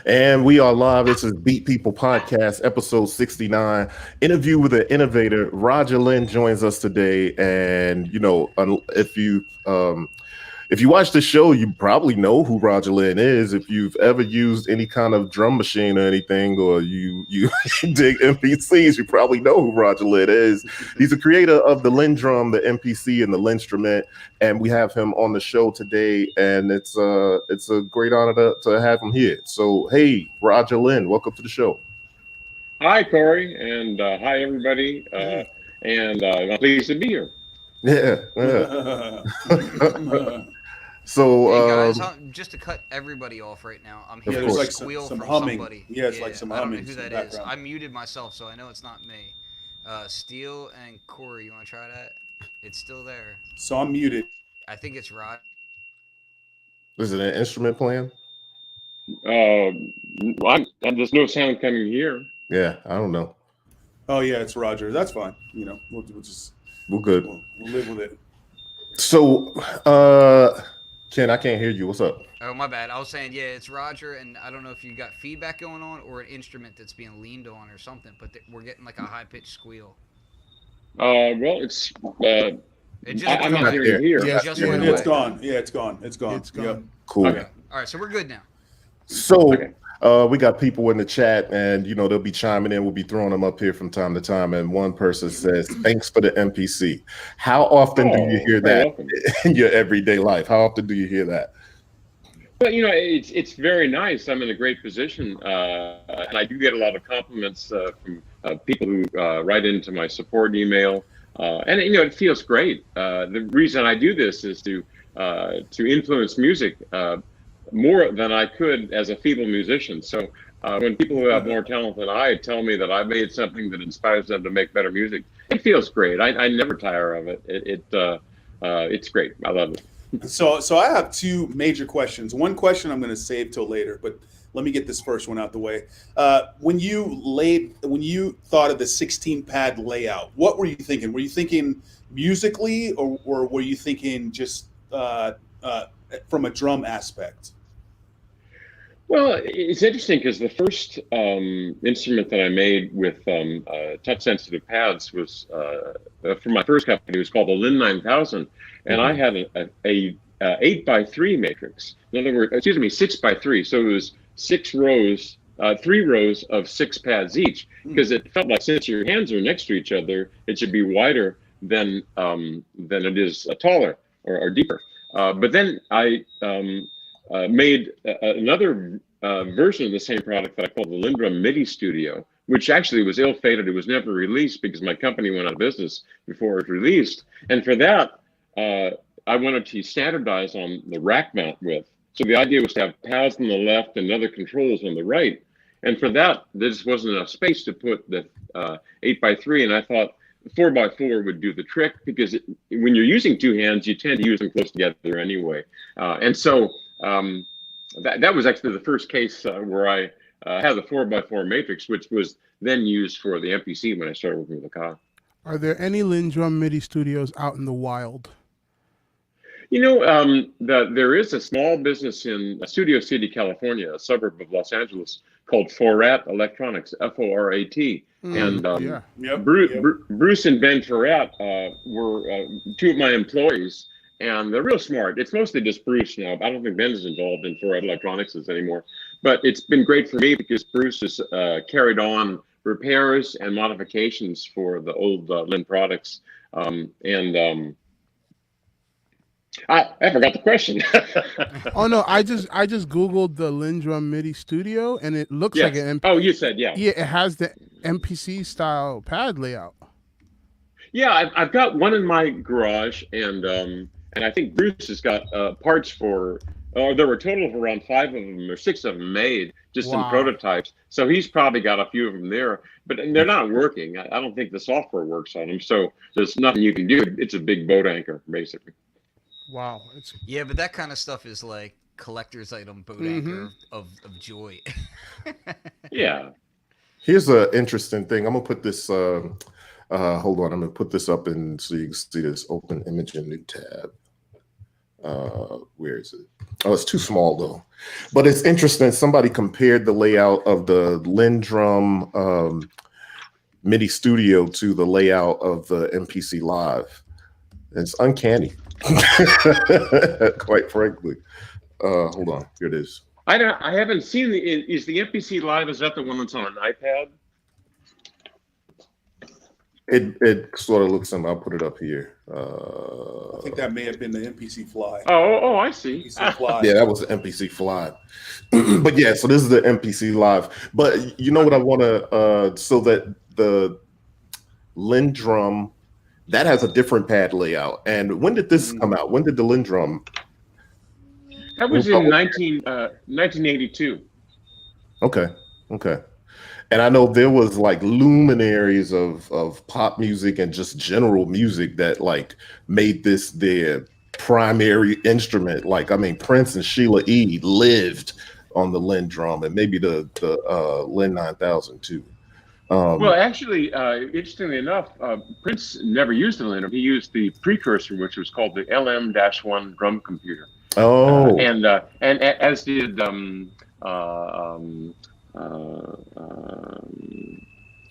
And we are live. This is Beatppl Podcast, episode 69. Interview with an innovator. Roger Linn joins us today. And if you watch the show, you probably know who Roger Linn is. If you've ever used any kind of drum machine or anything, or you dig MPCs, you probably know who Roger Linn is. He's the creator of the Linndrum, the MPC, and the Linndrum, and we have him on the show today. And it's a great honor to have him here. So, hey, Roger Linn, welcome to the show. Hi, Corey, and hi, everybody. And I'm pleased to be here. Yeah. So, hey guys, just to cut everybody off right now, I'm hearing a squeal from humming. Somebody. Yeah, it's like some humming. I don't know who that is. I muted myself, so I know it's not me. Steele and Corey, you want to try that? It's still there. So I'm muted. I think it's Rod. Is it an instrument playing? There's no sound coming here. Yeah, I don't know. Oh yeah, it's Roger. That's fine. You know, we're good. We'll live with it. So, Ken, I can't hear you. What's up? Oh, my bad. I was saying, yeah, it's Roger, and I don't know if you got feedback going on or an instrument that's being leaned on or something, but we're getting like a high-pitched squeal. Well, it's I'm not hearing here. Yeah, it's gone. Yeah, it's gone. Yep. Cool. Okay. All right, so we're good now. So, we got people in the chat, and they'll be chiming in. We'll be throwing them up here from time to time. And one person says, "Thanks for the MPC." How often do you hear that in your everyday life? How often do you hear that? Well, it's very nice. I'm in a great position, and I do get a lot of compliments from people who write into my support email, and it feels great. The reason I do this is to influence music more than I could as a feeble musician. So when people who have more talent than I tell me that I made something that inspires them to make better music, it feels great. I never tire of it. It's great. I love it. So I have two major questions. One question I'm going to save till later, but let me get this first one out the way. When you thought of the 16 pad layout, what were you thinking? Were you thinking musically, or were you thinking just from a drum aspect? Well, it's interesting because the first instrument that I made with touch-sensitive pads was from my first company. It was called the Linn 9000, and I had a 8x3 matrix. In other words, 6x3. So it was 3 rows of 6 pads each, because it felt like since your hands are next to each other, it should be wider than it is taller or deeper. But then I made another version of the same product that I called the Linndrum MIDI Studio, which actually was ill-fated. It was never released because my company went out of business before it was released. And for that, I wanted to standardize on the rack mount width. So the idea was to have pads on the left and other controls on the right. And for that, there just wasn't enough space to put the 8x3. And I thought 4x4 would do the trick, because when you're using two hands, you tend to use them close together anyway. And so that was actually the first case where I had the 4x4 matrix, which was then used for the MPC when I started working with Akai. Are there any Linndrum MIDI studios out in the wild? There is a small business in Studio City, California, a suburb of Los Angeles, called Forat Electronics, F-O-R-A-T. And Bruce and Ben Forat were two of my employees, and they're real smart. It's mostly just Bruce now. I don't think Ben is involved in Forat Electronics anymore. But it's been great for me because Bruce has carried on repairs and modifications for the old Linn products. I forgot the question. Oh no, I just Googled the Linndrum MIDI Studio, and it looks like an Oh, you said yeah. Yeah, it has the MPC style pad layout. Yeah, I've got one in my garage, and I think Bruce has got parts for. There were a total of around 5 of them or 6 of them made just in prototypes. So he's probably got a few of them there, but they're not working. I don't think the software works on them, so there's nothing you can do. It's a big boat anchor, basically. Wow. Yeah, but that kind of stuff is like collector's item boat anchor of joy. Yeah. Here's an interesting thing. I'm going to put this, hold on. I'm going to put this up so you can see this. Open image in new tab. Where is it? Oh, it's too small though. But it's interesting. Somebody compared the layout of the Linndrum MIDI Studio to the layout of the MPC Live. It's uncanny, quite frankly. Hold on, here it is. I haven't seen is the MPC Live, is that the one that's on an iPad? It sort of looks similar. I'll put it up here. I think that may have been the MPC Fly. Oh, I see. MPC Fly. Yeah, that was the MPC Fly. But yeah, so this is the MPC Live. But you know what I want to, so that the Linndrum, that has a different pad layout. And when did this come out? When did the Linndrum? That was in 1982. Okay. And I know there was like luminaries of pop music and just general music that like made this their primary instrument. Like, I mean, Prince and Sheila E. lived on the Linndrum, and maybe the Linn 9000 too. Well, actually, interestingly enough, Prince never used the Linndrum. He used the precursor, which was called the LM-1 drum computer. Oh, and as did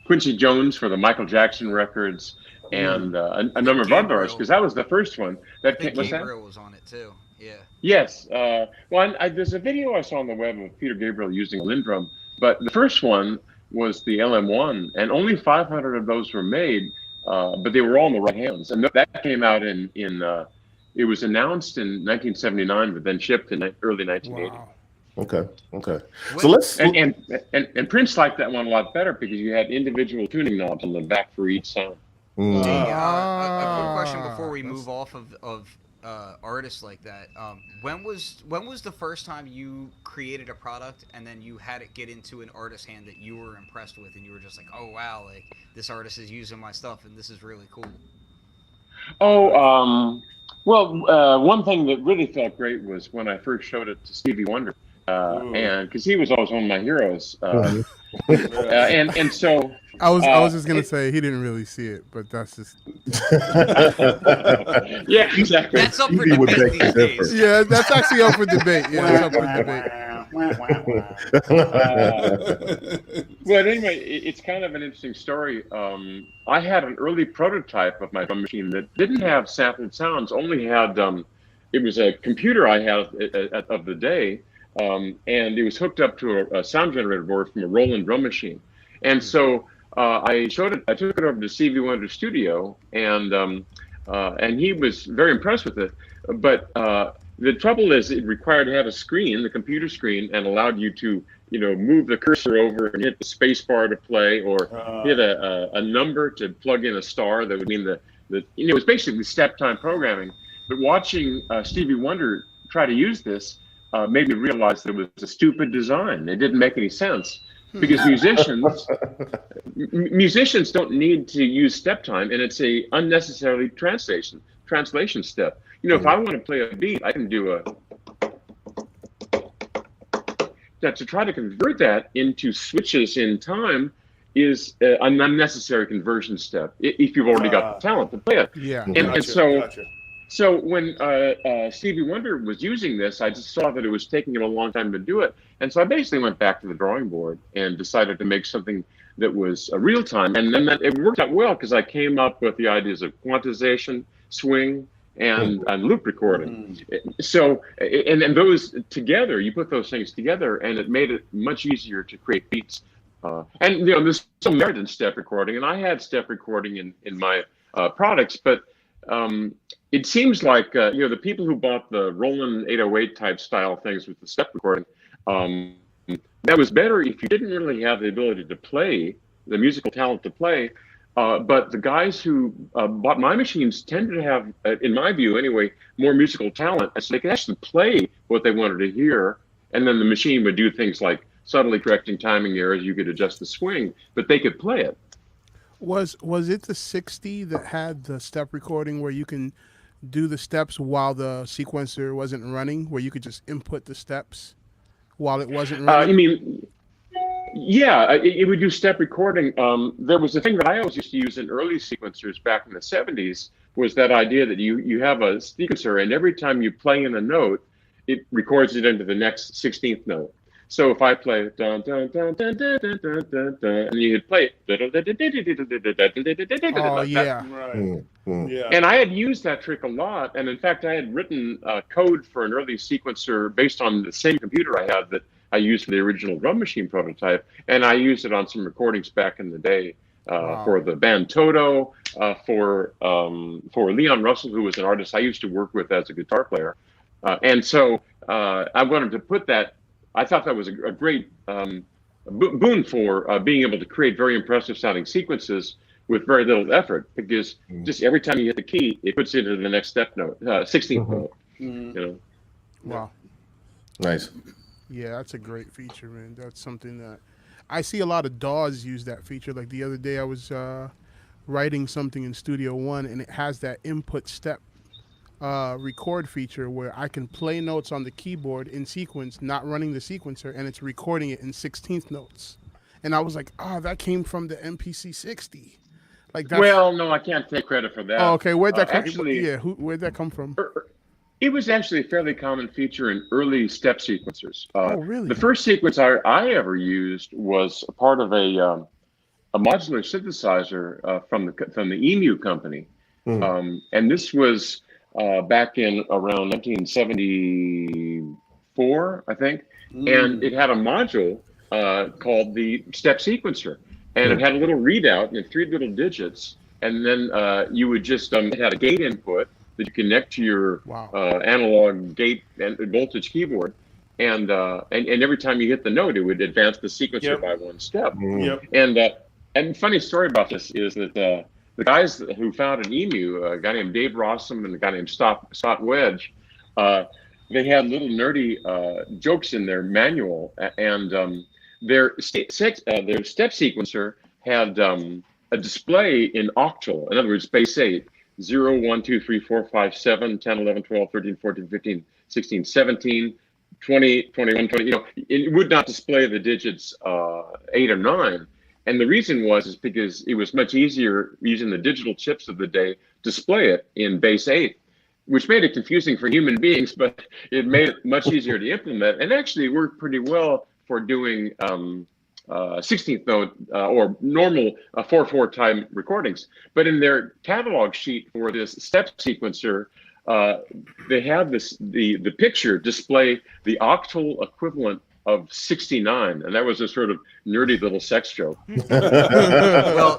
Quincy Jones for the Michael Jackson records, and a number of other artists, because that was the first one that came. Gabriel was on it too. Yeah. Yes. Well, there's a video I saw on the web of Peter Gabriel using Linndrum, but the first one was the LM1, and only 500 of those were made, but they were all in the right hands, and that came out in it was announced in 1979, but then shipped in early 1980. Wow. Okay. So let's and Prince liked that one a lot better because you had individual tuning knobs on the back for each sound. A quick question before we move off of artists like that. When was the first time you created a product and then you had it get into an artist's hand that you were impressed with, and you were just like, oh wow, like this artist is using my stuff and this is really cool? Well, one thing that really felt great was when I first showed it to Stevie Wonder, and because he was always one of my heroes, and so I was just gonna say he didn't really see it, but that's just yeah, exactly. That's up for debate these days. Yeah, that's actually up for debate. Yeah, that's up for debate. But anyway, it's kind of an interesting story. I had an early prototype of my drum machine that didn't have sampled sounds, only had, it was a computer I had of the day, and it was hooked up to a sound generator board from a Roland drum machine. And so I took it over to Stevie Wonder's studio, and he was very impressed with it. But the trouble is it required to have a screen, the computer screen, and allowed you to, move the cursor over and hit the space bar to play, or hit a number to plug in a star that would mean it was basically step time programming. But watching Stevie Wonder try to use this made me realize that it was a stupid design. It didn't make any sense because musicians don't need to use step time, and it's a unnecessarily translation step. If I want to play a beat, I can do to try to convert that into switches in time is an unnecessary conversion step if you've already got the talent to play it. Yeah. So when Stevie Wonder was using this, I just saw that it was taking him a long time to do it. And so I basically went back to the drawing board and decided to make something that was real time. And then it worked out well because I came up with the ideas of quantization, swing, and loop recording. So, and those together, you put those things together, and it made it much easier to create beats. And there's some merit in step recording, and I had step recording in my products, but it seems like the people who bought the Roland 808 type style things with the step recording, that was better if you didn't really have the ability to play, the musical talent to play. But the guys who bought my machines tended to have, in my view anyway, more musical talent, so they could actually play what they wanted to hear, and then the machine would do things like subtly correcting timing errors. You could adjust the swing, but they could play it. Was it the 60 that had the step recording where you can do the steps while the sequencer wasn't running, where you could just input the steps while it wasn't running? Yeah, it would do step recording. There was a thing that I always used to use in early sequencers back in the 70s, was that idea that you have a sequencer, and every time you play in a note, it records it into the next 16th note. So if I play dun dun dun dun dun dun dun dun, dun and you hit play, Oh yeah. Right. Yeah. and I had used that trick a lot, and in fact, I had written code for an early sequencer based on the same computer I had that I used for the original drum machine prototype, and I used it on some recordings back in the day for the band Toto, for Leon Russell, who was an artist I used to work with as a guitar player, and so I wanted to put that. I thought that was a great boon for being able to create very impressive sounding sequences with very little effort, because just every time you hit the key, it puts it into the next step note, 16th note. You know. Wow. Nice. Yeah, that's a great feature, man. That's something that I see a lot of DAWs use that feature. Like the other day, I was writing something in Studio One, and it has that input step record feature where I can play notes on the keyboard in sequence, not running the sequencer, and it's recording it in 16th notes. And I was like, that came from the MPC60. Like that. Well, no, I can't take credit for that. Oh, okay. Where'd that come? Actually, Yeah, where'd that come from? It was actually a fairly common feature in early step sequencers. Oh, really? The first sequencer I ever used was a part of a modular synthesizer from the EMU company, and this was back in around 1974, I think, and it had a module called the step sequencer, and it had a little readout and 3 little digits, and then you would just it had a gate input that you connect to your analog gate and voltage keyboard, and every time you hit the note, it would advance the sequencer by 1 step. And funny story about this is that the guys who founded EMU, a guy named Dave Rossum and a guy named Scott Wedge, they had little nerdy jokes in their manual, and their step sequencer had a display in octal, in other words, base 8, 0, 1, 2, 3, 4, 5, 7, 10, 11, 12, 13, 14, 15, 16, 17, 20, 21, 20, it would not display the digits 8 or 9. And the reason is because it was much easier using the digital chips of the day to display it in base 8, which made it confusing for human beings, but it made it much easier to implement, and actually worked pretty well for doing 16th note or normal 4/4 time recordings. But in their catalog sheet for this step sequencer, they had the picture display the octal equivalent of 69, and that was a sort of nerdy little sex joke. Well,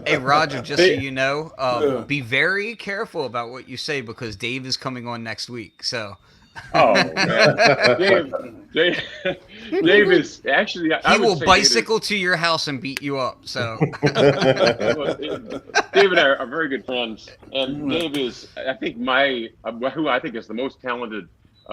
hey Roger, just so you know, be very careful about what you say, because Dave is coming on next week. So. Oh man, Dave is actually. He will bicycle to your house and beat you up. So. Dave and I are very good friends, and Dave is, I think, who I think is the most talented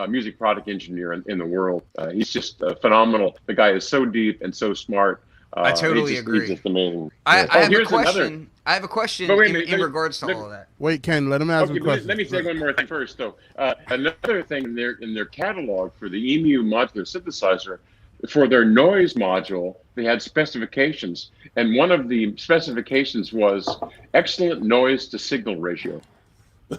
music product engineer in the world. He's just phenomenal. The guy is so deep and so smart. I totally agree. He's just amazing. I have a question. I have a question in regards to all of that. Wait, Ken, let him ask a question. Let me say one more thing first, though. Another thing in their catalog for the EMU modular synthesizer, for their noise module, they had specifications, and one of the specifications was excellent noise to signal ratio. Anyway,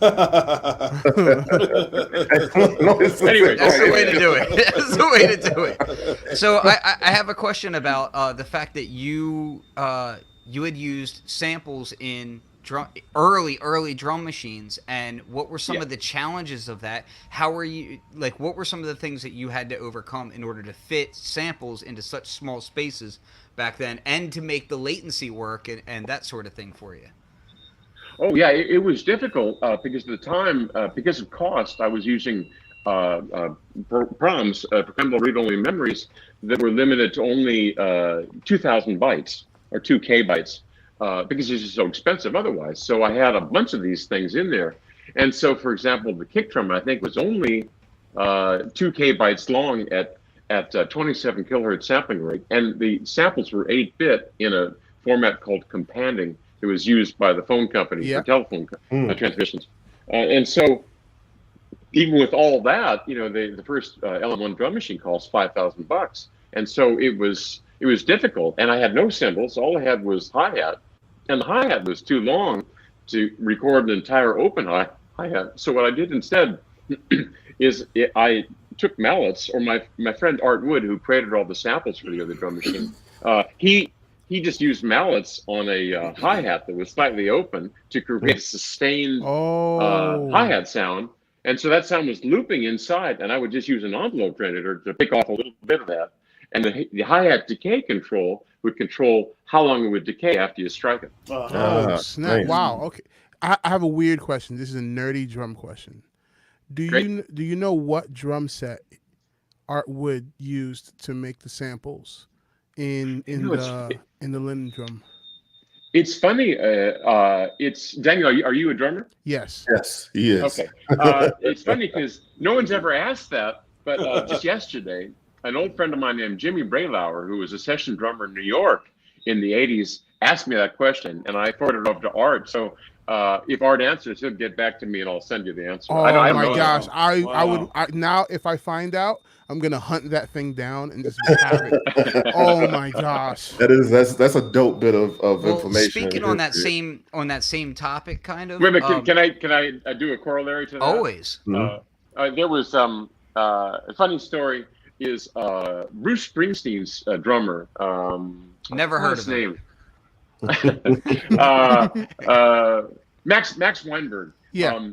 that's the way to do it. That's the way to do it. So I have a question about the fact that you had used samples in early drum machines, and what were some of the challenges of that? How were you, like, what were some of the things that you had to overcome in order to fit samples into such small spaces back then, and to make the latency work and that sort of thing for you? Oh yeah, it was difficult because at the time, because of cost, I was using PROMs, programmable read-only memories, that were limited to only 2,000 bytes or 2K bytes because it's just so expensive otherwise. So I had a bunch of these things in there, and so, for example, the kick drum I think was only 2K bytes long at 27 kilohertz sampling rate, and the samples were 8-bit in a format called companding. It was used by the phone company for telephone transmissions. And so even with all that, the first LM1 drum machine cost $5,000. And so it was difficult. And I had no cymbals. All I had was hi-hat. And the hi-hat was too long to record an entire open hi-hat. So what I did instead is I took mallets, or my friend Art Wood, who created all the samples for the other drum machine, he just used mallets on a hi-hat that was slightly open to create a sustained hi-hat sound. And so that sound was looping inside, and I would just use an envelope generator to pick off a little bit of that. And the hi-hat decay control would control how long it would decay after you strike it. Oh, snap. Nice. Wow. Okay. I have a weird question. This is a nerdy drum question. Do you know what drum set Art Wood used to make the samples in the Linndrum? It's funny. It's Daniel. Are you a drummer? Yes. Yes, he is. Okay. It's funny because no one's ever asked that, but just yesterday, an old friend of mine named Jimmy Braylauer, who was a session drummer in New York in the 80s, asked me that question, and I forwarded it over to Art. So if Art answers, he'll get back to me, and I'll send you the answer. Oh, I my don't gosh. know. I would now, if I find out, I'm going to hunt that thing down and just have it. Oh, my gosh. That's a dope bit of Well, information. speaking on that same topic, kind of. Wait a minute, can I do a corollary to that? Always. There was a funny story. Is Bruce Springsteen's drummer? Never heard of his him. name. Max Weinberg. Yeah.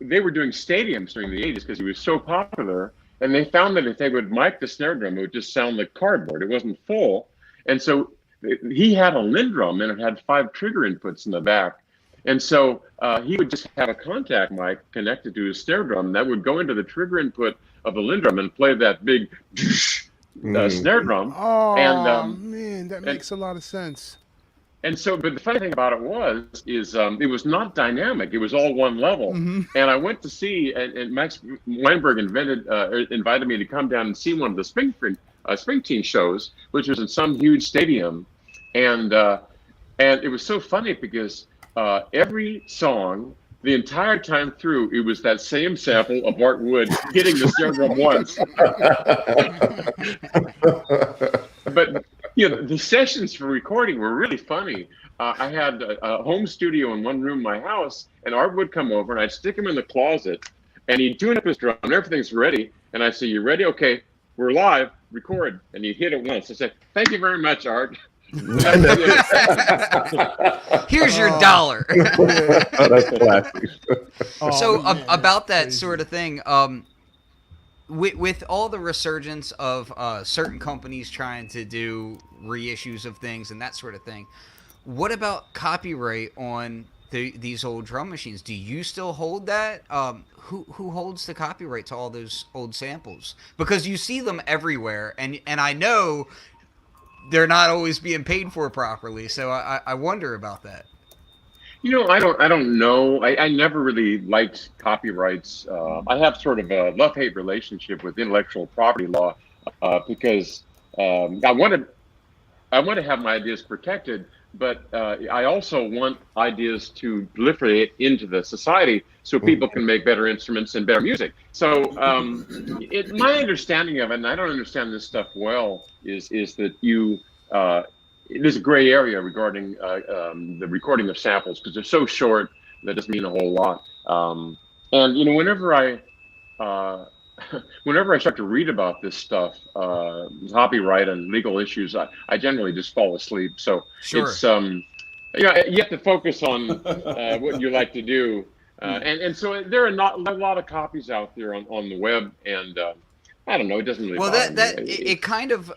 They were doing stadiums during the 80s because he was so popular, and they found that if they would mic the snare drum, it would just sound like cardboard. It wasn't full, and so he had a Linndrum, and it had 5 trigger inputs in the back. And so he would just have a contact mic connected to his snare drum that would go into the trigger input of the Linndrum and play that big snare drum. Oh, and, man, that makes a lot of sense. And so, but the funny thing about it is it was not dynamic. It was all one level. Mm-hmm. And I went to see, and Max Weinberg invited me to come down and see one of the Springsteen shows, which was in some huge stadium. And it was so funny because every song, the entire time through, it was that same sample of Art Wood hitting the snare drum once. But the sessions for recording were really funny. I had a home studio in one room in my house, and Art would come over, and I'd stick him in the closet, and he'd tune up his drum, and everything's ready. And I'd say, "You ready? Okay, we're live. Record." And he'd hit it once. I said, "Thank you very much, Art." Here's your $1. That's classic. So about that sort of thing, with all the resurgence of certain companies trying to do reissues of things and that sort of thing, what about copyright on these old drum machines? Do you still hold that? Who holds the copyright to all those old samples? Because you see them everywhere, and I know they're not always being paid for properly. So I wonder about that. I don't know. I never really liked copyrights. I have sort of a love-hate relationship with intellectual property law because I want to have my ideas protected, but I also want ideas to proliferate into the society so people can make better instruments and better music. So my understanding of it, and I don't understand this stuff well, is that there's a gray area regarding the recording of samples because they're so short that doesn't mean a whole lot. And whenever I start to read about this stuff, copyright and legal issues, I generally just fall asleep. So Sure. It's you have to focus on what you like to do, and so there are not a lot of copies out there on the web, and I don't know. It doesn't really. Well, bother me. it kind of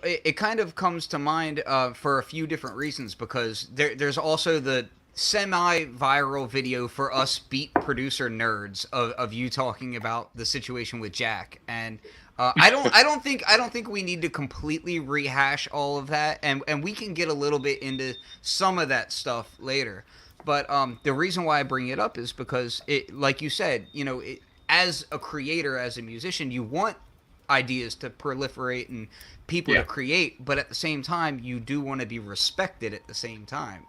comes to mind for a few different reasons, because there's also the semi-viral video for us beat producer nerds of you talking about the situation with Jack, and I don't think we need to completely rehash all of that, and we can get a little bit into some of that stuff later. But the reason why I bring it up is because it, like you said, as a creator, as a musician, you want ideas to proliferate and people to create, but at the same time you do want to be respected at the same time,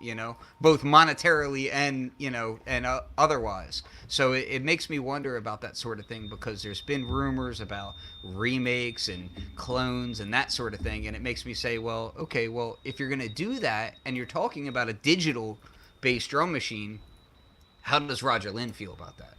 both monetarily and otherwise. So it makes me wonder about that sort of thing, because there's been rumors about remakes and clones and that sort of thing, and it makes me say, well, okay, if you're going to do that and you're talking about a digital based drum machine, how does Roger Linn feel about that?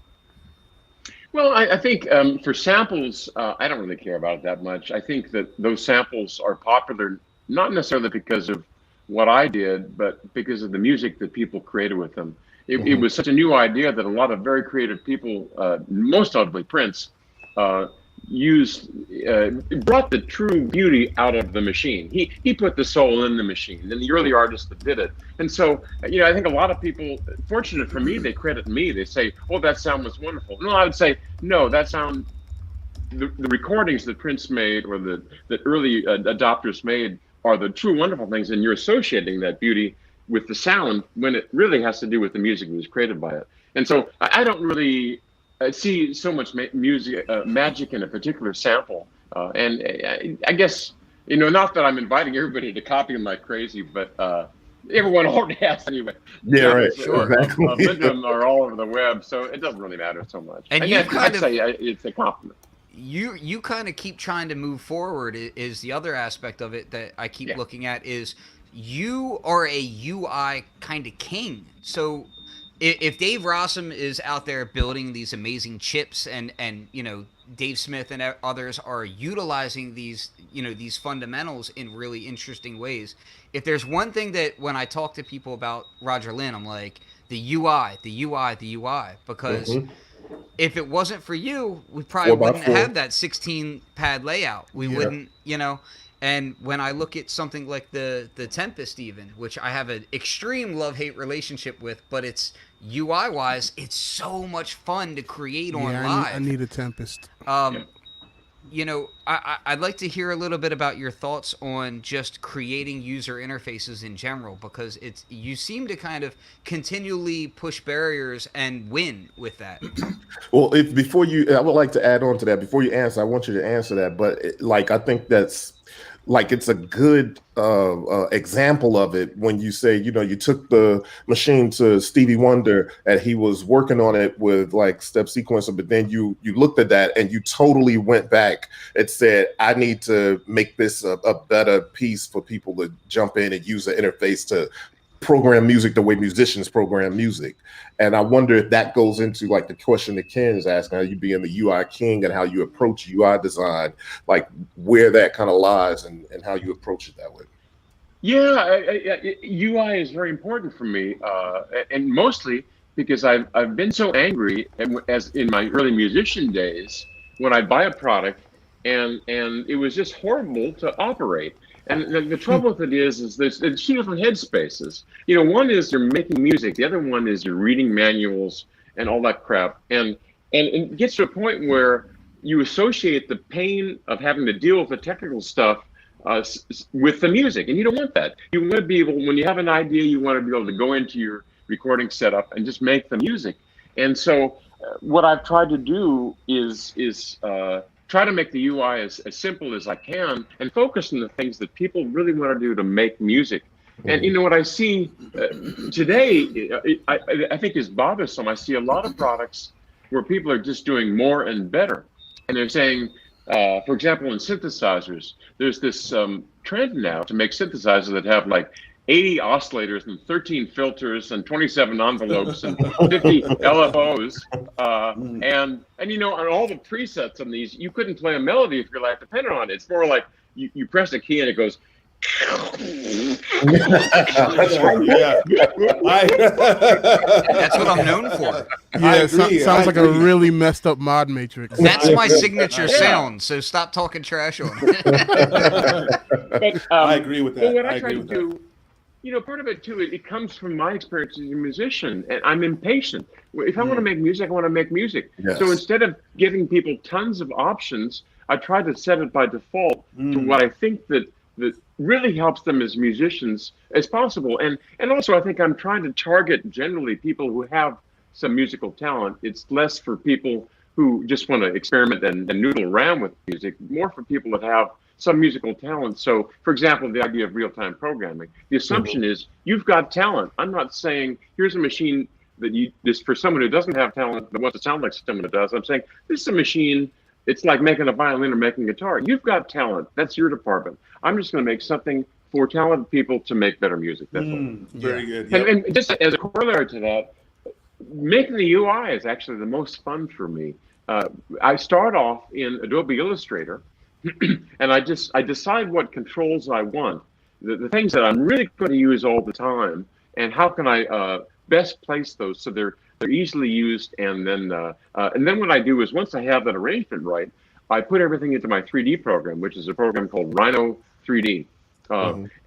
Well, I think for samples, I don't really care about it that much. I think that those samples are popular not necessarily because of what I did, but because of the music that people created with them. It was such a new idea that a lot of very creative people, most notably Prince, brought the true beauty out of the machine. He put the soul in the machine, and the early artists that did it. And so, I think a lot of people, fortunate for me, they credit me. They say, "Oh, that sound was wonderful." No, I would say, no, that sound, the recordings that Prince made or that early adopters made are the true wonderful things, and you're associating that beauty with the sound when it really has to do with the music that was created by it. And so I don't really see so much music magic in a particular sample. And I guess, not that I'm inviting everybody to copy them like crazy, but everyone already has anyway. Yeah, right. Sure. Exactly. Linndrum are all over the web, so it doesn't really matter so much. And I'd say it's a compliment. You kind of keep trying to move forward is the other aspect of it that I keep looking at is you are a UI kind of king. So if Dave Rossum is out there building these amazing chips and Dave Smith and others are utilizing these these fundamentals in really interesting ways, if there's one thing that when I talk to people about Roger Linn, I'm like the UI, because if it wasn't for you, we probably wouldn't have that 16 pad layout. We wouldn't, And when I look at something like the Tempest, even, which I have an extreme love-hate relationship with, but it's UI-wise, it's so much fun to create on live. I need a Tempest. I'd like to hear a little bit about your thoughts on just creating user interfaces in general, because you seem to kind of continually push barriers and win with that. Well, I would like to add on to that. Before you answer, I want you to answer that. But I think that's it's a good example of it when you say, you took the machine to Stevie Wonder and he was working on it with step sequencer, but then you looked at that and you totally went back and said, I need to make this a better piece for people to jump in and use the interface to program music the way musicians program music. And I wonder if that goes into the question that Ken is asking, how you being the UI king and how you approach UI design, where that kind of lies and how you approach it that way. Yeah, UI is very important for me, and mostly because I've been so angry, as in my early musician days, when I buy a product and it was just horrible to operate. And the trouble with it is there's two different headspaces. One is you're making music. The other one is you're reading manuals and all that crap. And it gets to a point where you associate the pain of having to deal with the technical stuff with the music. And you don't want that. You want to be able, when you have an idea, you want to be able to go into your recording setup and just make the music. And so what I've tried to do is try to make the UI as simple as I can and focus on the things that people really want to do to make music. And what I see today, I think is bothersome. I see a lot of products where people are just doing more and better. And they're saying, for example, in synthesizers, there's this trend now to make synthesizers that have 80 oscillators and 13 filters and 27 envelopes and 50 LFOs. And on all the presets on these, you couldn't play a melody if your life depended on it. It's more like you press a key and it goes. That's right. Yeah. That's what I'm known for. Yeah, sounds like a really messed up mod matrix. That's my signature sound, so stop talking trash on it. But, I agree with that. But what I try to do, part of it too, it comes from my experience as a musician, and I'm impatient. If I want to make music, I want to make music. Yes. So instead of giving people tons of options, I try to set it by default to what I think that really helps them as musicians as possible. And also I think I'm trying to target generally people who have some musical talent. It's less for people who just want to experiment and noodle around with music, more for people that have some musical talent. So, for example, the idea of real-time programming. The assumption is you've got talent. I'm not saying here's a machine that this for someone who doesn't have talent but wants to sound like someone who does. I'm saying this is a machine. It's like making a violin or making a guitar. You've got talent. That's your department. I'm just going to make something for talented people to make better music. That's all. Very good. Yep. And just as a corollary to that, making the UI is actually the most fun for me. I start off in Adobe Illustrator, and I decide what controls I want, the things that I'm really going to use all the time, and how can I best place those so they're easily used. And then what I do is, once I have that arrangement right, I put everything into my 3D program, which is a program called Rhino 3D.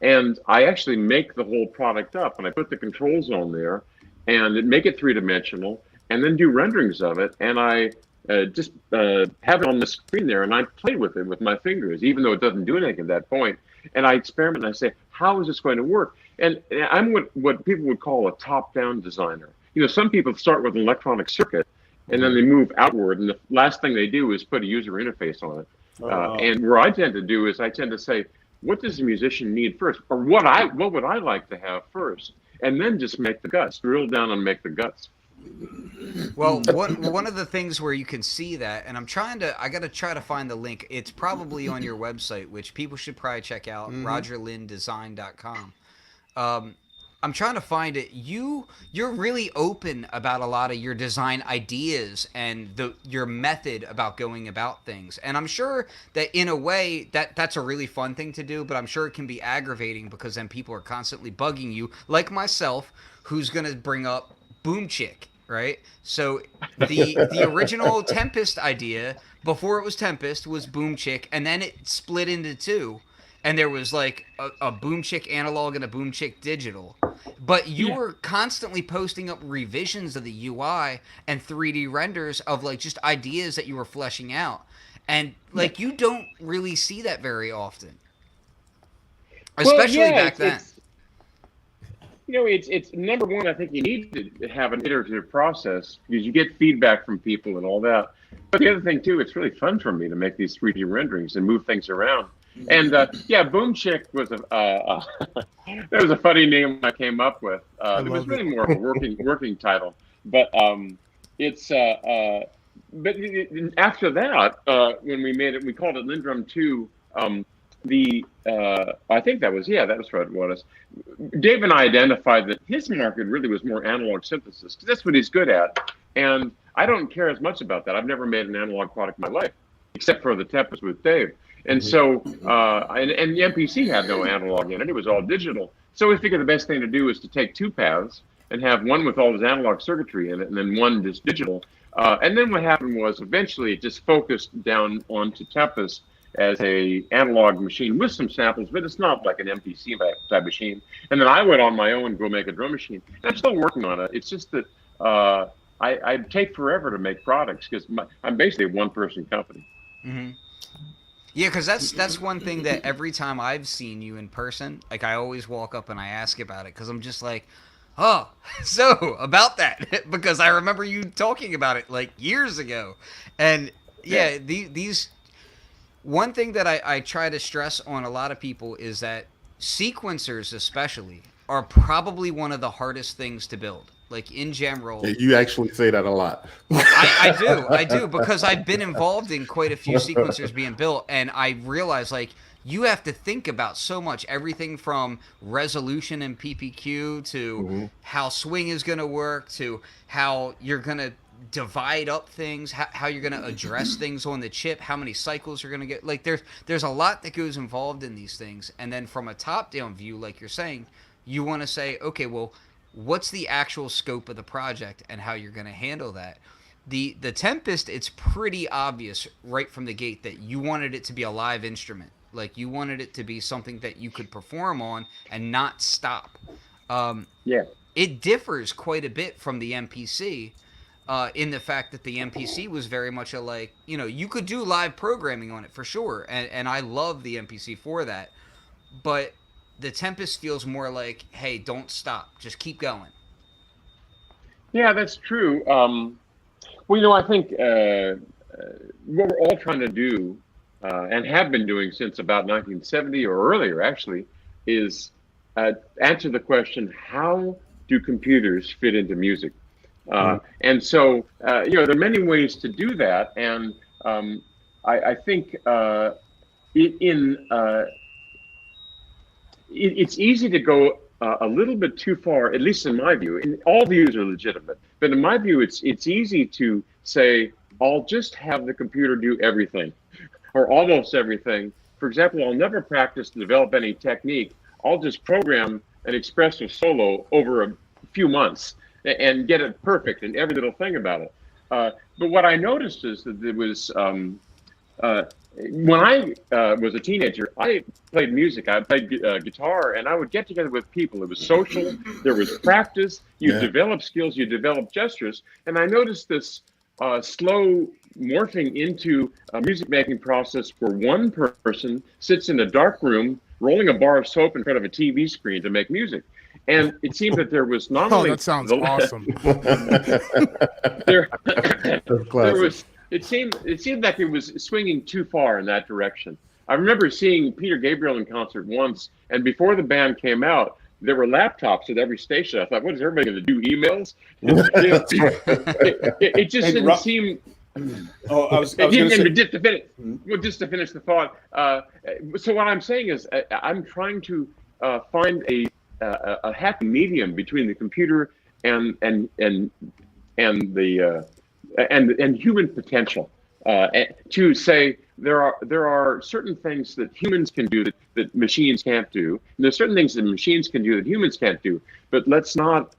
And I actually make the whole product up, and I put the controls on there and make it 3-dimensional, and then do renderings of it. And I just have it on the screen there, and I play with it with my fingers, even though it doesn't do anything at that point. And I experiment, and I say, how is this going to work? And I'm what people would call a top-down designer. You know, some people start with an electronic circuit, and then they move outward, and the last thing they do is put a user interface on it. And where I tend to do is I tend to say, what does the musician need first, or what would I like to have first, and then just make the guts, drill down and make the guts. Well, one of the things where you can see that, and I got to try to find the link. It's probably on your website, which people should probably check out, rogerlinndesign.com. I'm trying to find it. You're really open about a lot of your design ideas and your method about going about things. And I'm sure that in a way that's a really fun thing to do, but I'm sure it can be aggravating because then people are constantly bugging you, like myself, who's going to bring up Boom Chick, right? So the original Tempest idea, before it was Tempest, was Boom Chick, and then it split into two. And there was like a Boom Chick analog and a Boom Chick digital. But you were constantly posting up revisions of the UI and 3D renders of like just ideas that you were fleshing out. And like you don't really see that very often. Especially back then. It's number one, I think you need to have an iterative process because you get feedback from people and all that. But the other thing too, it's really fun for me to make these 3D renderings and move things around. And Boom Chick was that was a funny name I came up with. It was really more of a working title, but it's but after that, when we made it, we called it Linndrum 2. I think that was what it was. Dave and I identified that his market really was more analog synthesis because that's what he's good at, and I don't care as much about that. I've never made an analog product in my life, except for the Tempest with Dave. And so, and the MPC had no analog in it. It was all digital. So we figured the best thing to do is to take two paths and have one with all this analog circuitry in it, and then one just digital. And then what happened was eventually it just focused down onto Tempest as a analog machine with some samples, but it's not like an MPC type machine. And then I went on my own and go make a drum machine. And I'm still working on it. It's just that I take forever to make products because I'm basically a one-person company. Mm-hmm. Yeah, because that's one thing that every time I've seen you in person, like I always walk up and I ask about it because I'm just like, oh, so about that because I remember you talking about it like years ago, and these one thing that I try to stress on a lot of people is that sequencers especially are probably one of the hardest things to build. Like in general, you actually say that a lot. I do because I've been involved in quite a few sequencers being built, and I realize like you have to think about so much, everything from resolution and PPQ to how swing is going to work to how you're going to divide up things, how you're going to address things on the chip, how many cycles you're going to get. Like there's a lot that goes involved in these things, and then from a top-down view, like you're saying, you want to say, okay, well, what's the actual scope of the project and how you're going to handle that. The Tempest, it's pretty obvious right from the gate that you wanted it to be a live instrument. Like you wanted it to be something that you could perform on and not stop. It differs quite a bit from the MPC in the fact that the MPC was very much you could do live programming on it for sure. And I love the MPC for that. But the Tempest feels more like, hey, don't stop. Just keep going. Yeah, that's true. Well, I think what we're all trying to do and have been doing since about 1970 or earlier, actually, is answer the question, how do computers fit into music? And so, there are many ways to do that. And I think it's easy to go a little bit too far, at least in my view. And all views are legitimate, but in my view, it's easy to say I'll just have the computer do everything, or almost everything. For example, I'll never practice to develop any technique. I'll just program an expressive solo over a few months and get it perfect in every little thing about it. But what I noticed is that it was when I was a teenager, I played music. I played guitar, and I would get together with people. It was social. There was practice. You develop skills. You develop gestures. And I noticed this slow morphing into a music making process where one person sits in a dark room rolling a bar of soap in front of a TV screen to make music. And it seemed that there was not only that sounds awesome. there was. It seemed like it was swinging too far in that direction. I remember seeing Peter Gabriel in concert once, and before the band came out, there were laptops at every station. I thought, what is everybody going to do? Emails? It just didn't seem. Oh, I was going to say. Just to finish the thought. So what I'm saying is, I'm trying to find a happy medium between the computer and human potential, to say there are certain things that humans can do that machines can't do, and there's certain things that machines can do that humans can't do. But let's not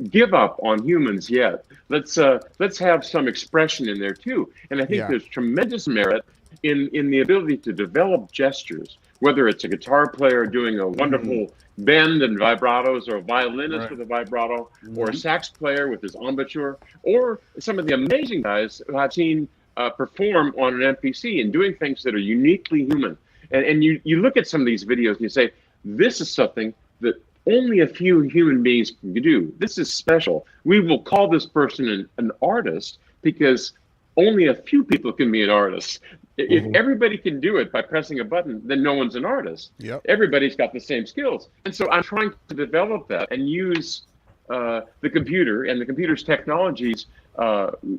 give up on humans yet. Let's have some expression in there too. And I think there's tremendous merit in the ability to develop gestures, whether it's a guitar player doing a wonderful bend and vibratos, or a violinist with a vibrato, or a sax player with his embouchure, or some of the amazing guys who I've seen perform on an MPC and doing things that are uniquely human. And you look at some of these videos and you say, this is something that only a few human beings can do. This is special. We will call this person an artist because only a few people can be an artist. If everybody can do it by pressing a button, then no one's an artist. Everybody's got the same skills. And so I'm trying to develop that and use the computer and the computer's technologies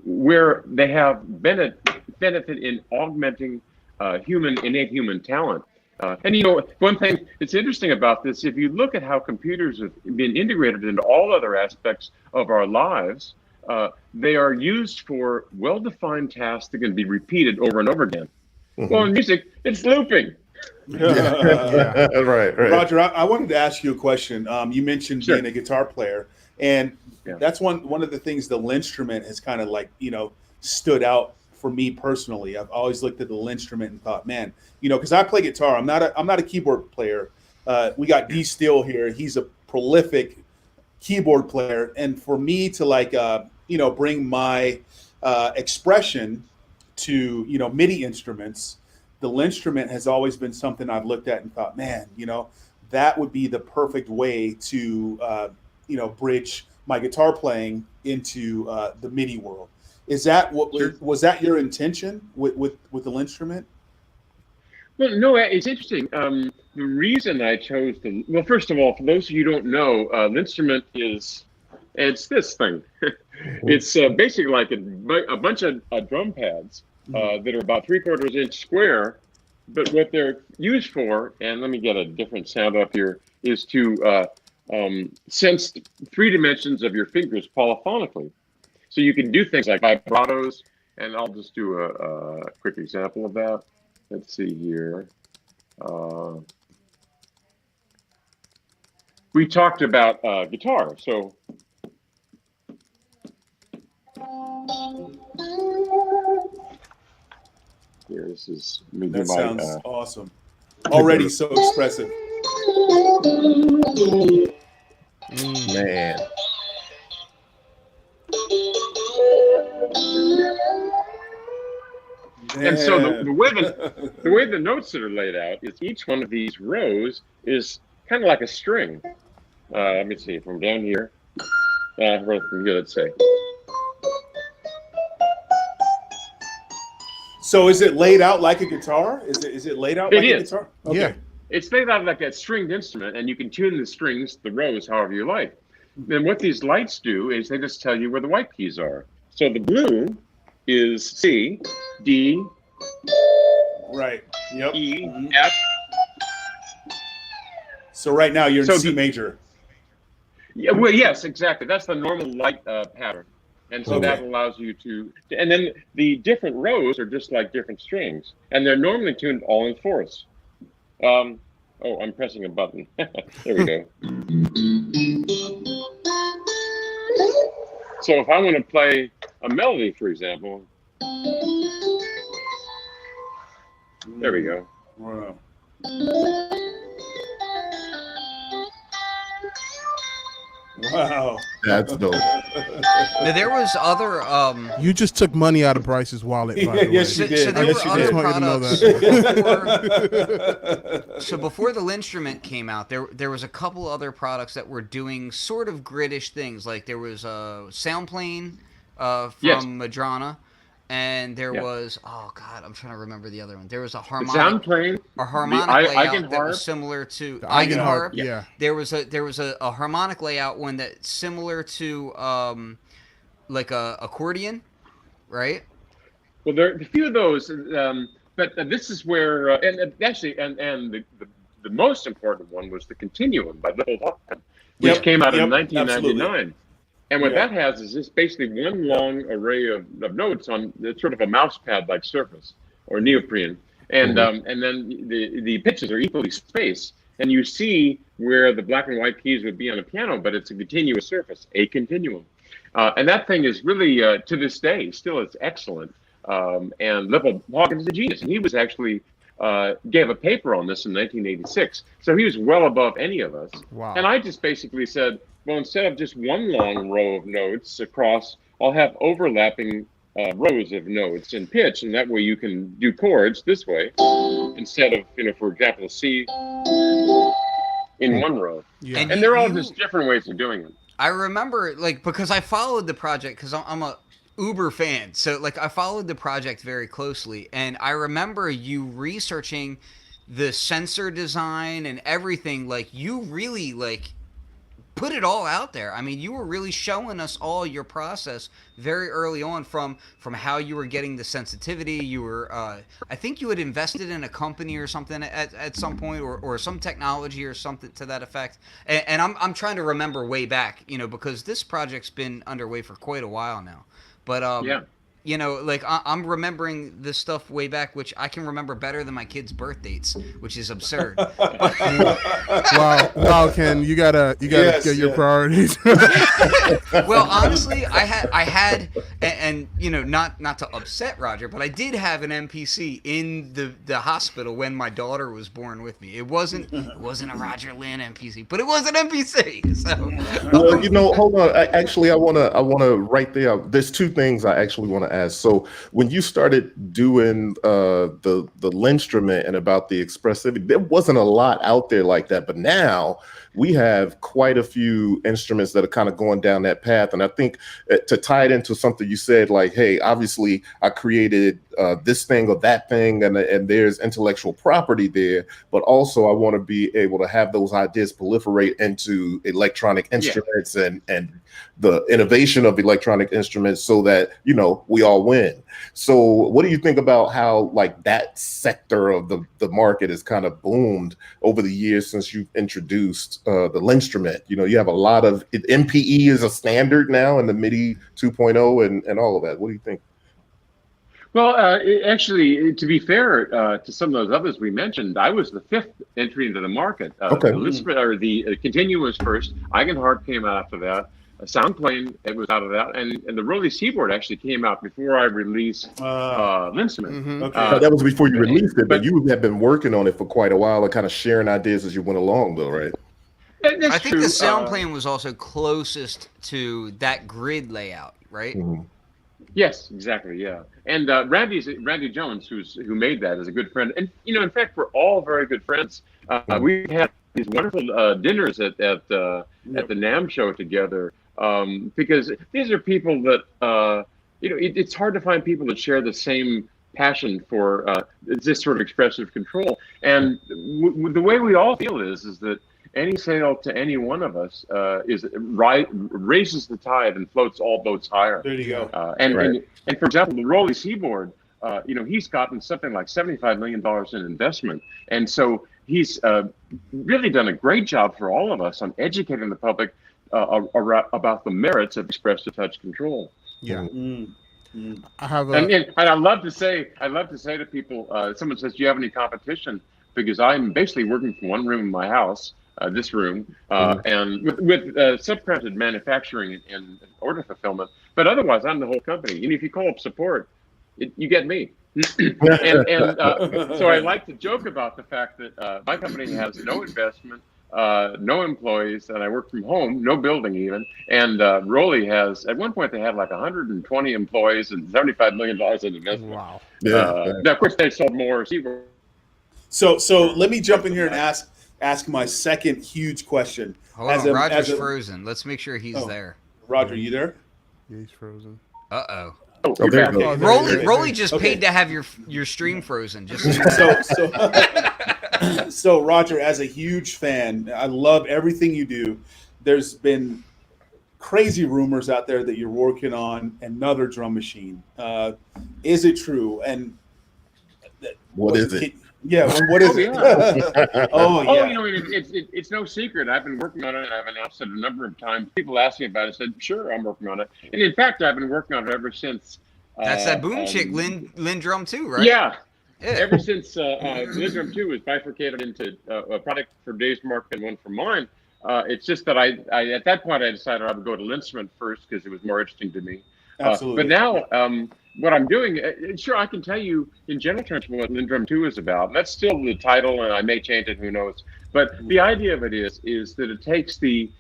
where they have benefit in augmenting innate human talent. And one thing that's interesting about this, if you look at how computers have been integrated into all other aspects of our lives, they are used for well-defined tasks that can be repeated over and over again. Well, in music, it's looping. Right. Roger, I wanted to ask you a question. You mentioned being a guitar player, and that's one of the things the Linndrum has kind of stood out for me personally. I've always looked at the Linndrum and thought, man, because I play guitar. I'm not a keyboard player. We got D Steele here. He's a prolific keyboard player, and for me to bring my expression to MIDI instruments, the Linndrum has always been something I've looked at and thought, man, that would be the perfect way to bridge my guitar playing into the MIDI world. Is that was that your intention with the Linndrum? Well, no, it's interesting. The reason I chose first of all, for those of you who don't know, Linndrum it's this thing. It's basically like a bunch of drum pads that are about 3/4 inch square. But what they're used for, and let me get a different sound up here, is to sense 3 dimensions of your fingers polyphonically. So you can do things like vibratos, and I'll just do a quick example of that. Let's see here. We talked about guitar, so. Here, this is maybe that sounds awesome. Already so expressive. Man. And so the way the notes that are laid out is each one of these rows is kind of like a string. Let me see from down here. From here, let's say. So is it laid out like a guitar? Is it laid out like a guitar? Okay. Yeah. It's laid out like a stringed instrument, and you can tune the strings, the rows, however you like. Then what these lights do is they just tell you where the white keys are. So the blue is C, D, right, yep, E, F. So right now you're in C major. Yeah, well, yes, exactly. That's the normal light pattern. And so that allows you to, and then the different rows are just like different strings, and they're normally tuned all in fourths. Oh, I'm pressing a button. There we go. So if I want to play a melody, for example, there we go. Wow. Wow. That's dope. Now, there was other. You just took money out of Bryce's wallet, by the way. Yes, you did. So there Yes, were you other did. products. So before the Linndrum came out, there was a couple other products that were doing sort of griddish things. Like there was a Soundplane from Madrona, and there was I'm trying to remember the other one. There was a harmonic Soundplane, layout that was similar to The Eigenharp. yeah. There was a harmonic layout one that's similar to like a accordion, right? Well, there are a few of those, but this is where, and the most important one was the Continuum by Beatppl Podcast, which came out in 1999. Absolutely. And what that has is just basically one long array of notes on sort of a mouse pad like surface or neoprene, and then the pitches are equally spaced, and you see where the black and white keys would be on a piano, but it's a continuous surface, a continuum. And that thing is really, to this day, still is excellent. And Beatppl Podcast is a genius. And he was actually gave a paper on this in 1986. So he was well above any of us. Wow. And I just basically said, well, instead of just one long row of notes across, I'll have overlapping rows of notes in pitch. And that way you can do chords this way instead of, for example, C in one row. Yeah. And they're all just different ways of doing it. I remember, because I followed the project, because I'm a Uber fan, so I followed the project very closely, and I remember you researching the sensor design and everything. You really put it all out there. I mean, you were really showing us all your process very early on, from how you were getting the sensitivity. You were, I think you had invested in a company or something at some point, or some technology or something to that effect. And I'm trying to remember way back, because this project's been underway for quite a while now. But I'm remembering this stuff way back, which I can remember better than my kids' birth dates, which is absurd. Wow, Ken, you gotta get your priorities. Well, honestly, I had, and not to upset Roger, but I did have an MPC in the hospital when my daughter was born with me. It wasn't a Roger Linn MPC, but it was an MPC. So, well, hold on. I wanna right there. There's two things I actually want to ask. So when you started doing the Linndrum and about the expressivity, there wasn't a lot out there like that, but now we have quite a few instruments that are kind of going down that path. And I think to tie it into something you said, hey, obviously I created this thing or that thing, and there's intellectual property there, but also I want to be able to have those ideas proliferate into electronic instruments and the innovation of electronic instruments so that, we all win. So what do you think about how that sector of the market has kind of boomed over the years since you've introduced the Linndrum? You have a lot of MPE is a standard now in the MIDI 2.0 and all of that. What do you think? Well, actually, to be fair to some of those others we mentioned, I was the fifth entry into the market. The Continuum was first. Eigenharp came out after that. Soundplane, it was out of that, and the Roland keyboard actually came out before I released Linndrum. Mm-hmm. Okay. That was before you released it, but you have been working on it for quite a while and kind of sharing ideas as you went along, though, right? I think the Soundplane was also closest to that grid layout, right? Mm-hmm. Yes, exactly. Yeah, and Randy Jones, who made that, is a good friend, and in fact, we're all very good friends. We had these wonderful dinners at the NAMM show together. Because these are people that, it's hard to find people that share the same passion for this sort of expressive control. And the way we all feel is that any sale to any one of us raises the tide and floats all boats higher. There you go. And for example, the Roland keyboard, he's gotten something like $75 million in investment. And so he's really done a great job for all of us on educating the public about the merits of expressive touch control. Yeah. Mm. Mm. I have And I love to say to people, someone says, "Do you have any competition?" Because I'm basically working from one room in my house, this room, and with subcontracted manufacturing and order fulfillment. But otherwise, I'm the whole company. And if you call up support, you get me. So I like to joke about the fact that my company has no investment, no employees, and I work from home, no building even. And Rolly has, at one point, they had like 120 employees and $75 million in investment. wow. Now, of course, they sold more. So let me jump in here and ask my second huge question. Hold on, Roger's frozen. Let's make sure he's there. Roger, you there? Yeah, he's frozen. Uh-oh. Oh, there you're you go. back. Rolly just Okay. paid to have your stream frozen. Just So Roger, as a huge fan, I love everything you do. There's been crazy rumors out there that you're working on another drum machine. Is it true? And What is it? Yeah, what is it? Oh yeah. You know, it's no secret. I've been working on it, and I've announced it a number of times. People ask me about it. I said, sure, I'm working on it. And in fact, I've been working on it ever since. that's that boom chick, Linndrum too, right? Yeah. Ever since Linndrum 2 was bifurcated into a product for Dave's mark and one for mine, it's just that I at that point I decided I would go to Linndrum first because it was more interesting to me. Absolutely. But now, what I'm doing, sure, I can tell you in general terms what Linndrum 2 is about. And that's still the title, and I may change it, who knows. But the idea of it is that it takes the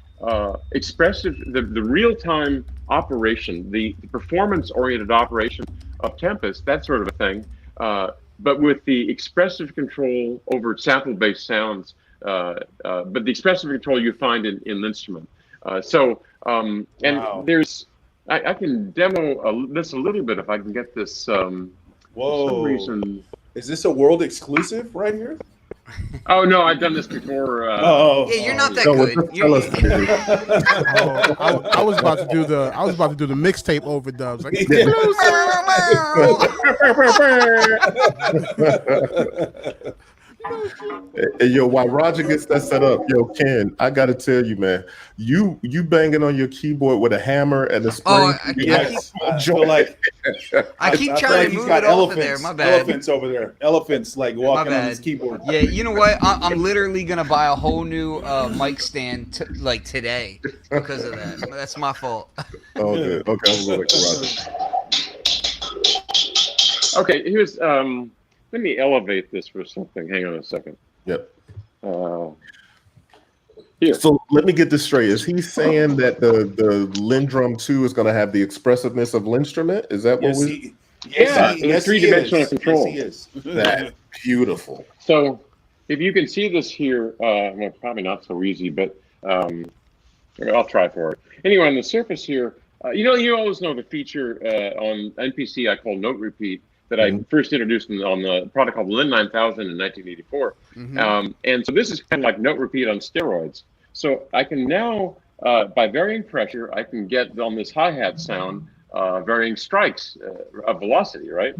expressive, the real-time operation, the performance-oriented operation of Tempest, that sort of a thing, but with the expressive control over sample-based sounds, but the expressive control you find in Linndrum. Wow. There's, I can demo this a little bit if I can get this. For some reason. Is this a world exclusive right here? Oh no, I've done this before. Yeah, you're not that good. Tell us. I was about to do the mixtape overdubs. Like, Hey, yo, while Roger gets that set up, yo, Ken, I gotta tell you, man, you banging on your keyboard with a hammer and a spring. I keep trying to move it off of there. My bad. Elephants over there. Elephants like walking on his keyboard. Yeah, you know what? I'm literally gonna buy a whole new mic stand today because of that. That's my fault. Oh, good. Okay, I'm going to Roger. Okay, here's let me elevate this for something. Hang on a second. Yep. Here. So let me get this straight. Is he saying that the Linndrum 2 is going to have the expressiveness of Linstrument? Is that what we? Yes, three-dimensional control. Yes, he is. That's beautiful. So if you can see this here, well, probably not so easy, but I'll try for it. Anyway, on the surface here, you always know the feature on MPC I call Note Repeat that I first introduced on the product called Linn 9000 in 1984. And so this is kind of like Note Repeat on steroids. So I can now, by varying pressure, I can get on this hi-hat sound varying strikes of velocity, right?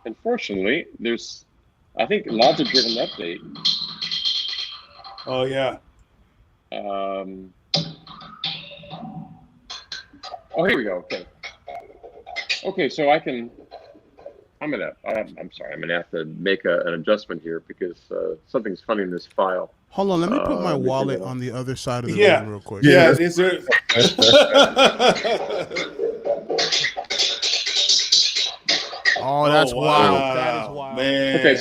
Unfortunately, there's, I think, Logic did an update. Oh, yeah. Oh, here we go. Okay, so I can. I'm sorry. I'm gonna have to make an adjustment here because something's funny in this file. Hold on, let me put my wallet on the other side of the room real quick. Yeah, is there? Oh, that's wild. Wow. That is wild. Man. Okay,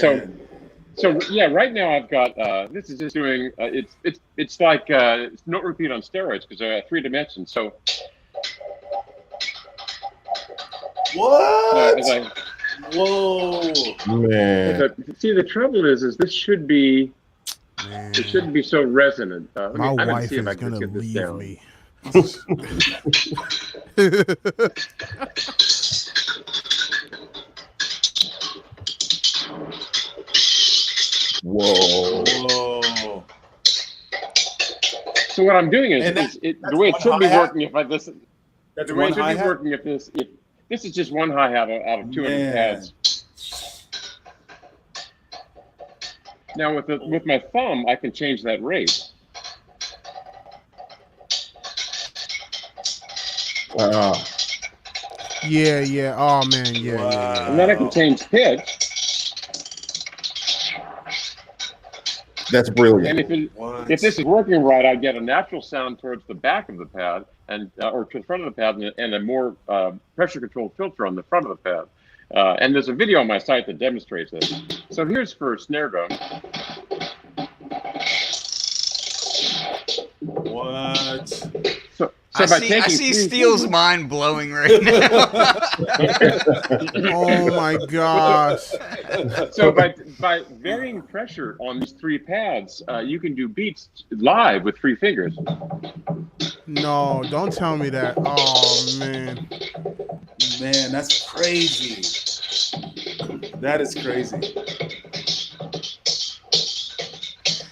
so yeah, right now I've got this is just doing it's like Note Repeat on steroids because they're 3 dimensions. So what? Whoa, Man. See, the trouble is this should be. Man. It shouldn't be so resonant. My I'm wife see if is I can gonna get this leave down. me. Whoa. So what I'm doing is, And the way it should be working if I listen. That's The way one it should be hi-hat? working if this is just one hi-hat out of 200 Man. pads. Now with my thumb, I can change that rate. Yeah. Oh man, yeah. And then I can change pitch. That's brilliant. And if this is working right, I get a natural sound towards the back of the pad and or to the front of the pad, and a more pressure controlled filter on the front of the pad. And there's a video on my site that demonstrates this. So here's for snare drum. What? So I see Steele's mind blowing right now. Oh my gosh. So by varying pressure on these three pads, you can do beats live with three fingers. No, don't tell me that. Oh man. Man, that's crazy. That is crazy.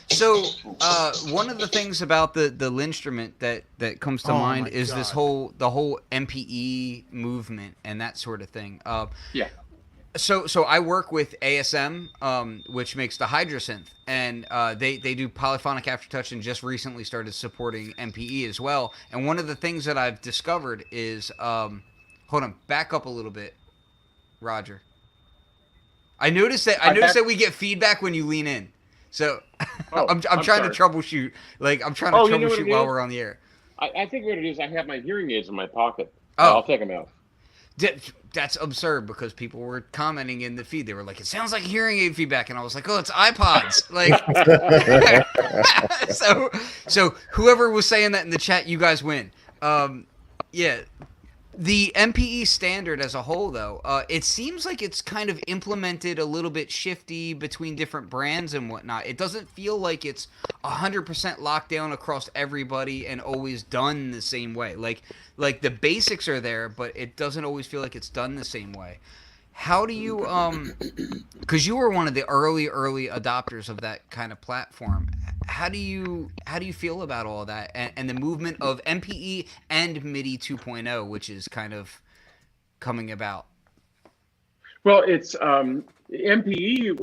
So, one of the things about the Linndrum that comes to mind is the whole MPE movement and that sort of thing. Yeah. So I work with ASM, which makes the Hydrasynth, and they do polyphonic aftertouch and just recently started supporting MPE as well. And one of the things that I've discovered is, hold on, back up a little bit, Roger. I noticed that we get feedback when you lean in. So I'm trying to troubleshoot. I'm trying to troubleshoot while we're on the air. I think what it is, I have my hearing aids in my pocket. Oh. I'll take them out. That's absurd because people were commenting in the feed. They were like, "It sounds like hearing aid feedback," and I was like, "Oh, it's iPods." So whoever was saying that in the chat, you guys win. Yeah. The MPE standard as a whole, though, it seems like it's kind of implemented a little bit shifty between different brands and whatnot. It doesn't feel like it's 100% locked down across everybody and always done the same way. Like the basics are there, but it doesn't always feel like it's done the same way. How do you, because you were one of the early adopters of that kind of platform. How do you feel about all that and the movement of MPE and MIDI 2.0, which is kind of coming about? Well, it's MPE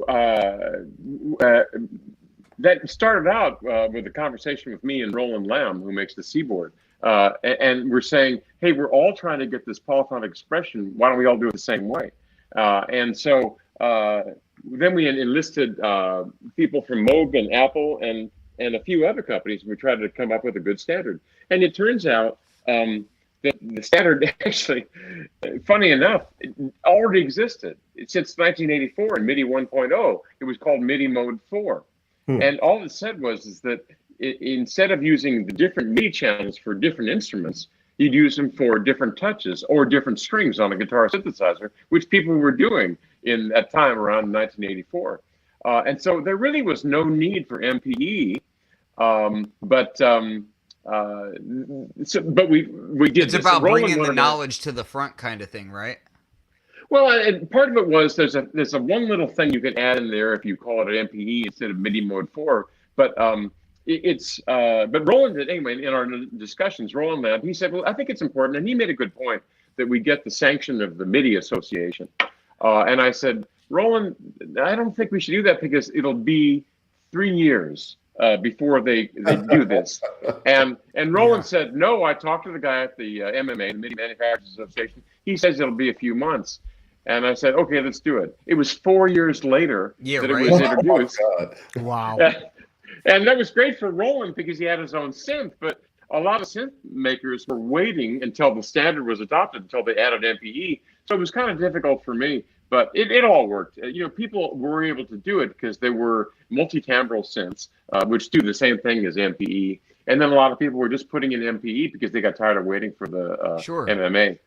that started out with a conversation with me and Roland Lamb, who makes the Seaboard. And we're saying, hey, we're all trying to get this polyphonic expression. Why don't we all do it the same way? And so then we enlisted people from Moog and Apple and a few other companies. We tried to come up with a good standard. And it turns out that the standard actually, funny enough, already existed. Since 1984 in MIDI 1.0, it was called MIDI Mode 4. And all it said was that instead of using the different MIDI channels for different instruments, you'd use them for different touches or different strings on a guitar synthesizer, which people were doing in that time around 1984. And so there really was no need for MPE, but we did. It's about bringing the knowledge to the front, kind of thing, right? Well, and part of it was there's a one little thing you can add in there if you call it an MPE instead of MIDI Mode 4, but but Roland did anyway in our discussions. Roland Lamb, he said, well, I think it's important, and he made a good point that we get the sanction of the MIDI Association. And I said, Roland, I don't think we should do that because it'll be 3 years before they do this. And Roland said, no, I talked to the guy at the MMA, the MIDI Manufacturers Association. He says it'll be a few months. And I said, okay, let's do it. It was 4 years later that it was introduced. Wow. And that was great for Roland because he had his own synth, but a lot of synth makers were waiting until the standard was adopted, until they added MPE. So it was kind of difficult for me, but it all worked. People were able to do it because they were multi-timbral synths, which do the same thing as MPE. And then a lot of people were just putting in MPE because they got tired of waiting for the MMA.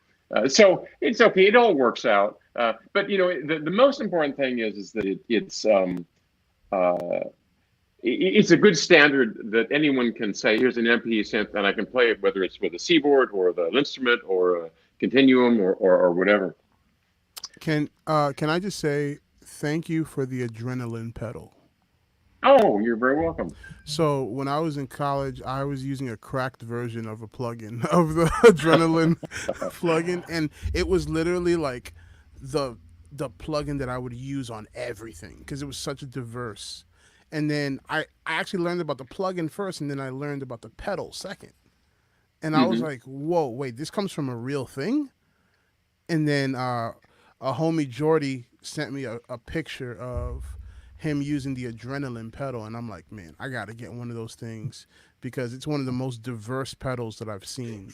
So it's okay. It all works out. But, the most important thing is that it's a good standard that anyone can say, here's an MPE synth, and I can play it, whether it's with a Seaboard or the Linndrum or a Continuum or whatever. Can I just say thank you for the adrenaline pedal? Oh, you're very welcome. So when I was in college, I was using a cracked version of a plugin of the adrenaline plugin, and it was literally like the plugin that I would use on everything because it was such a diverse. And then I actually learned about the plugin first, and then I learned about the pedal second. And I was like, whoa, wait, this comes from a real thing? And then a homie Jordy sent me a picture of him using the adrenaline pedal, and I'm like, man, I got to get one of those things because it's one of the most diverse pedals that I've seen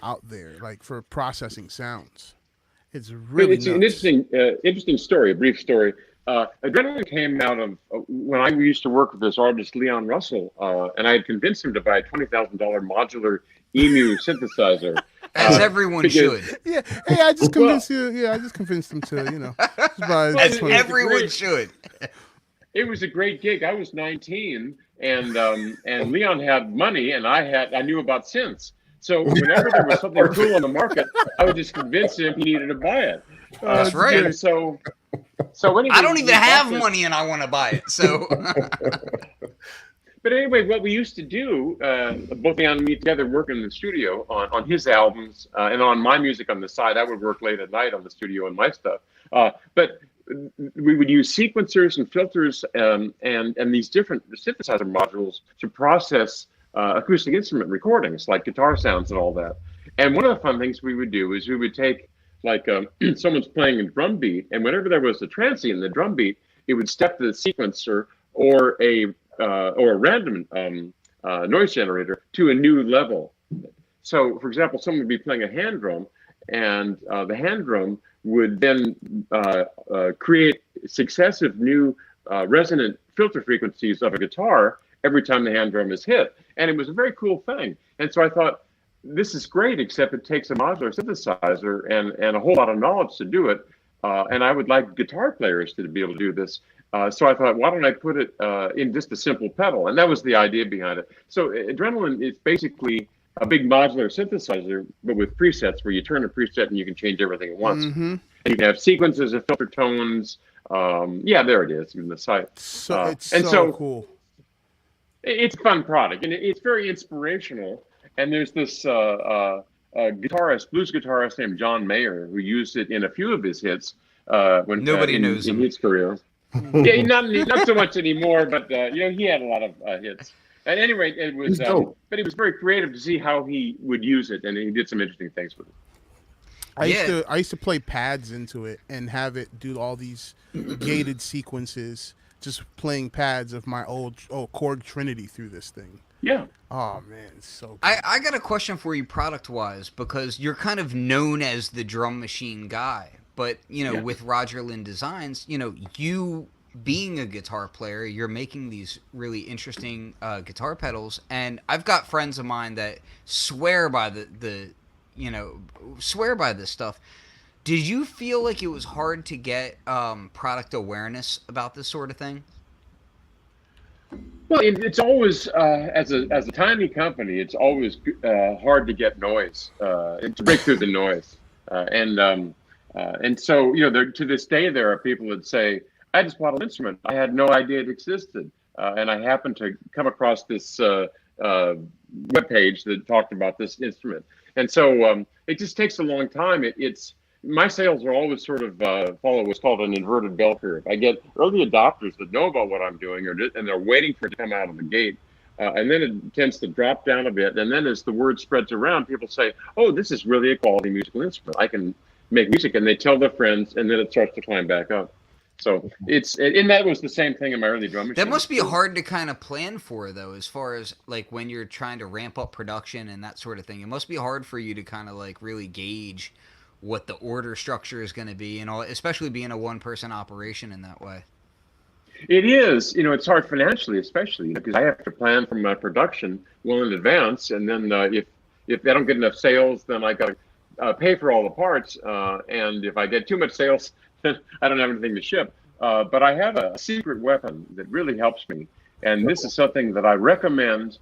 out there, like for processing sounds. It's really It's an interesting story, a brief story. Adrenaline came out of when I used to work with this artist, Leon Russell, and I had convinced him to buy a $20,000 modular EMU synthesizer. As everyone should. Yeah. Hey, I just convinced you. Yeah, I just convinced him to, As everyone should. It was a great gig. I was 19, and Leon had money, and I knew about synths. So whenever there was something cool on the market, I would just convince him he needed to buy it. That's right. And so anyway, I don't even have money, and I want to buy it. So. But anyway, what we used to do, both Leon and me together, work in the studio on his albums and on my music on the side. I would work late at night on the studio and my stuff. But we would use sequencers and filters and these different synthesizer modules to process acoustic instrument recordings, like guitar sounds and all that. And one of the fun things we would do is we would take, like, someone's playing a drum beat, and whenever there was a transient in the drum beat, it would step the sequencer or a random noise generator to a new level. So, for example, someone would be playing a hand drum, and the hand drum would then create successive new resonant filter frequencies of a guitar every time the hand drum is hit. And it was a very cool thing. And so I thought, this is great, except it takes a modular synthesizer and a whole lot of knowledge to do it. And I would like guitar players to be able to do this. So I thought, why don't I put it in just a simple pedal? And that was the idea behind it. So Adrenaline is basically a big modular synthesizer, but with presets where you turn a preset and you can change everything at once. Mm-hmm. And you can have sequences of filter tones. Yeah, there it is in the site. So it's so cool. It's a fun product, and it's very inspirational. And there's this blues guitarist named John Mayer who used it in a few of his hits. When Nobody knows in him. his career. Yeah, not so much anymore, but he had a lot of hits. At any rate, it was, but it was very creative to see how he would use it, and he did some interesting things with it. I used to play pads into it and have it do all these gated sequences, just playing pads of my old chord Trinity through this thing. Yeah. Oh man, it's so cool. I got a question for you product wise, because you're kind of known as the drum machine guy, but with Roger Linn Designs, you being a guitar player, you're making these really interesting guitar pedals, and I've got friends of mine that swear by swear by this stuff. Did you feel like it was hard to get product awareness about this sort of thing? Well, it's always as a tiny company, it's always hard to get noise, to break through the noise, and so to this day there are people that say, "I just bought an instrument. I had no idea it existed, and I happened to come across this webpage that talked about this instrument." And so it just takes a long time. It's my sales are always sort of follow what's called an inverted bell curve. I get early adopters that know about what I'm doing, and they're waiting for it to come out of the gate. And then it tends to drop down a bit. And then as the word spreads around, people say, "Oh, this is really a quality musical instrument. I can make music." And they tell their friends, and then it starts to climb back up. So and that was the same thing in my early drum machine. That must be hard to kind of plan for, though, as far as like when you're trying to ramp up production and that sort of thing. It must be hard for you to kind of like really gauge what the order structure is going to be, and all, especially being a one-person operation in that way. It is. It's hard financially, especially because I have to plan for my production well in advance, and then if I don't get enough sales, then I got to pay for all the parts, and if I get too much sales, then I don't have anything to ship. But I have a secret weapon that really helps me, and this is something that I recommend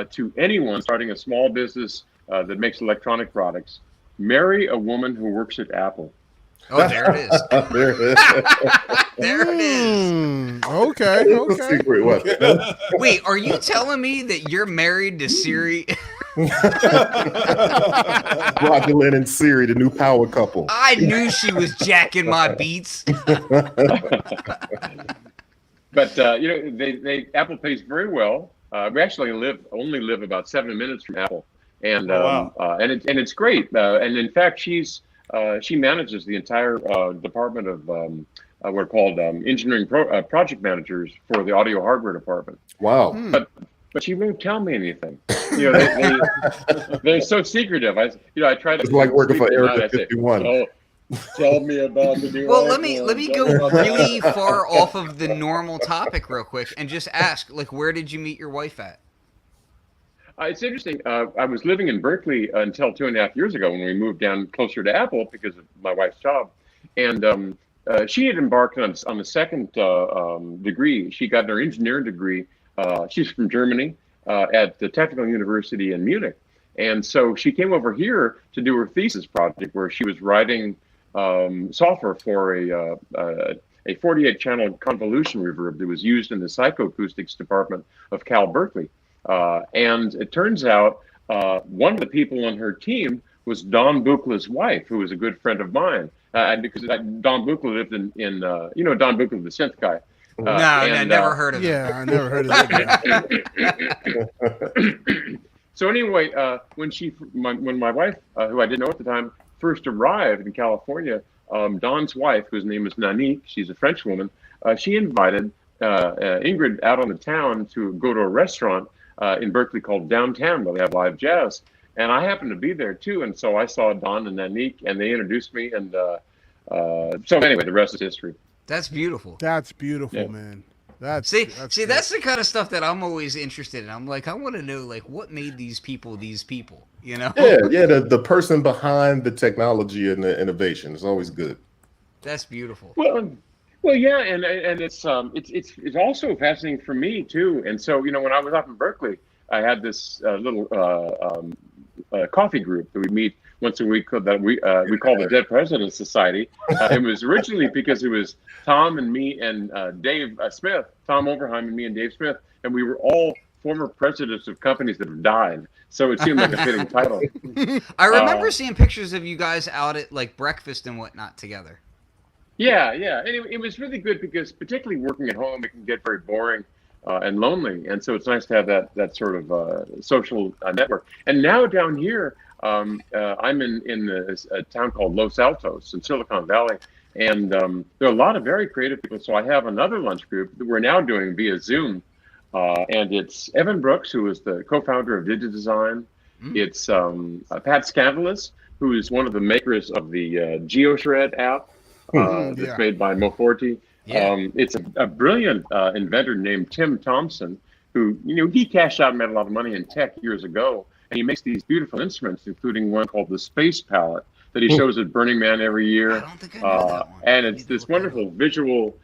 to anyone starting a small business that makes electronic products. Marry a woman who works at Apple. Oh, there it is. There it is. There it is. Okay. Secret weapon. Wait, are you telling me that you're married to Siri? Roger Linn and Siri, the new power couple. I knew she was jacking my beats. But Apple pays very well. We actually only live about 7 minutes from Apple. and wow. and it's great. And in fact, she manages the entire department of what are called engineering project managers for the audio hardware department. Wow. But she won't tell me anything. You know, they're so secretive. I try to. It's like working for sleep at night. Area I say, 51. "Oh, tell me about the new." Well, iPhone. let me Tell go about that." really far off of the normal topic real quick and just ask, like, where did you meet your wife at? It's interesting. I was living in Berkeley until 2.5 years ago when we moved down closer to Apple because of my wife's job, and she had embarked on a second degree. She got her engineering degree. She's from Germany at the Technical University in Munich, and so she came over here to do her thesis project where she was writing software for a 48-channel convolution reverb that was used in the psychoacoustics department of Cal Berkeley. And it turns out one of the people on her team was Don Buchla's wife, who was a good friend of mine. Because Don Buchla lived in Don Buchla, the synth guy. No, I never heard of it. Yeah, I never heard of that. So anyway, when my wife, who I didn't know at the time, first arrived in California, Don's wife, whose name is Nanique, she's a French woman, she invited Ingrid out on the town to go to a restaurant in Berkeley called Downtown, where they have live jazz. And I happened to be there too, and so I saw Don and Nanique, and they introduced me, and so anyway, the rest is history. That's beautiful. That's beautiful, Yeah. man. That's See, great. that's the kind of stuff that I'm always interested in. I'm like, I want to know, like, what made these people, you know? Yeah, the person behind the technology and the innovation is always good. That's beautiful. Well, yeah, and it's also fascinating for me too. And so, when I was up in Berkeley, I had this little coffee group that we meet once a week that we call the Dead Presidents Society. It was originally because it was Tom and me and Dave Smith, Tom Overheim and me and Dave Smith, and we were all former presidents of companies that have died. So it seemed like a fitting title. I remember seeing pictures of you guys out at like breakfast and whatnot together. Yeah. And it was really good because particularly working at home, it can get very boring and lonely. And so it's nice to have that sort of social network. And now down here, I'm in a town called Los Altos in Silicon Valley. And there are a lot of very creative people. So I have another lunch group that we're now doing via Zoom. And it's Evan Brooks, who is the co-founder of DigiDesign. It's Pat Scandalis, who is one of the makers of the GeoShred app that's made by Moforti. Yeah. It's a brilliant inventor named Tim Thompson, who, he cashed out and made a lot of money in tech years ago. And he makes these beautiful instruments, including one called the Space Palette that he shows at Burning Man every year. I don't think I know that one. And it's this wonderful visual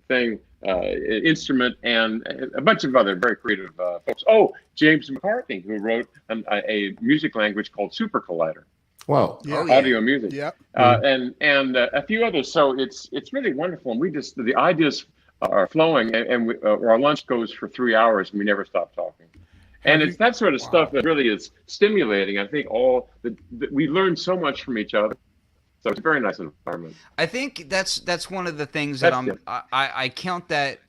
thing, instrument, and a bunch of other very creative folks. Oh, James McCarthy, who wrote a music language called Super Collider. Wow. Audio music. Yep. And a few others. So it's really wonderful. And the ideas are flowing, and our lunch goes for 3 hours, and we never stop talking. And it's that sort of stuff that really is stimulating. I think we learn so much from each other. So it's a very nice environment. I think that's one of the things that I count that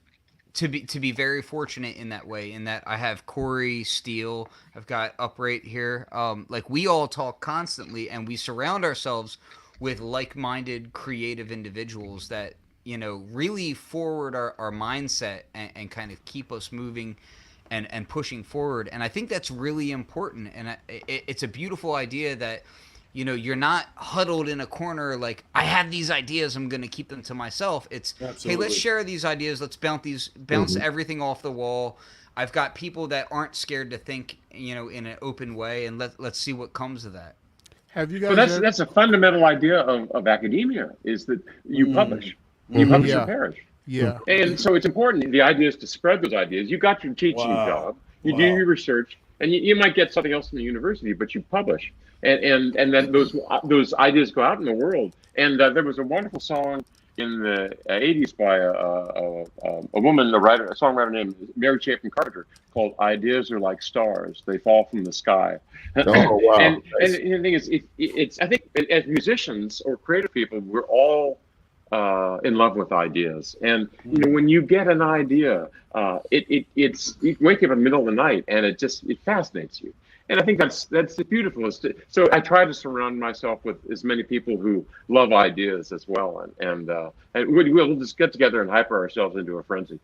to be very fortunate in that way, in that I have Corey Steele, I've got Upright here. Like, we all talk constantly, and we surround ourselves with like-minded creative individuals that, really forward our mindset and kind of keep us moving and pushing forward. And I think that's really important. And it's a beautiful idea that, you're not huddled in a corner like, I have these ideas, I'm going to keep them to myself. It's, Absolutely. Hey, let's share these ideas. Let's bounce everything off the wall. I've got people that aren't scared to think, in an open way, and let's see what comes of that. Have you guys? So that's a fundamental idea of academia, is that you publish. You publish and perish. Yeah. And so it's important. The idea is to spread those ideas. You got your teaching job. You do your research, and you might get something else from the university, but you publish. And then those ideas go out in the world. And there was a wonderful song in the 80s by a woman, a songwriter named Mary Chapin Carter, called "Ideas Are Like Stars; They Fall from the Sky." Oh, wow. And the thing is, it's I think as musicians or creative people, we're all in love with ideas. And when you get an idea, you wake up in the middle of the night, and it fascinates you. And I think that's beautiful. So I try to surround myself with as many people who love ideas as well, and we'll just get together and hyper ourselves into a frenzy.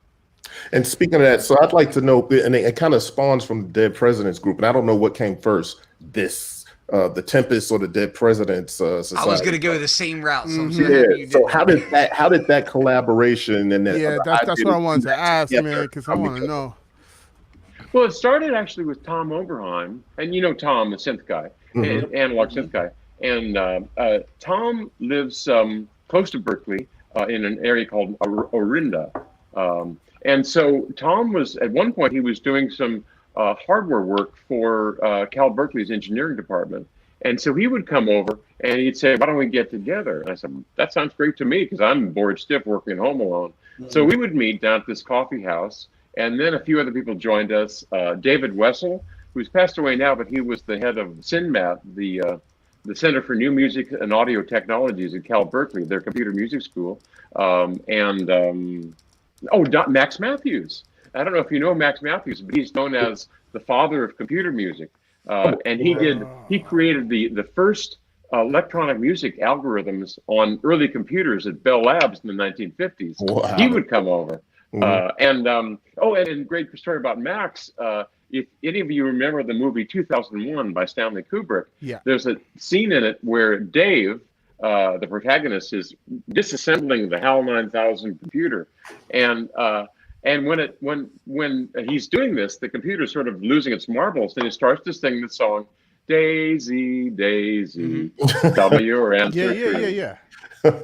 And speaking of that, so I'd like to know, and it kind of spawns from the Dead Presidents group, and I don't know what came first, the Tempest or the Dead Presidents Society. I was going to go the same route. So I'm so yeah. happy you did So how did that collaboration and that? Yeah, that's what I wanted to ask, man, because I want to know. Well, it started actually with Tom Oberheim, and you know Tom, the synth guy, analog synth guy, and Tom lives close to Berkeley in an area called Orinda. And so Tom was, at one point, he was doing some hardware work for Cal Berkeley's engineering department. And so he would come over and he'd say, why don't we get together? And I said, that sounds great to me because I'm bored stiff working at home alone. So we would meet down at this coffee house. And then a few other people joined us. David Wessel, who's passed away now, but he was the head of CINMAT, the Center for New Music and Audio Technologies at Cal Berkeley, their computer music school. Max Matthews. I don't know if you know Max Matthews, but he's known as the father of computer music. And he created the first electronic music algorithms on early computers at Bell Labs in the 1950s. Wow. He would come over. And great story about Max. If any of you remember the movie 2001 by Stanley Kubrick, there's a scene in it where Dave, the protagonist, is disassembling the HAL 9000 computer, and when he's doing this, the computer's sort of losing its marbles, and he starts to sing the song "Daisy, Daisy, WRN."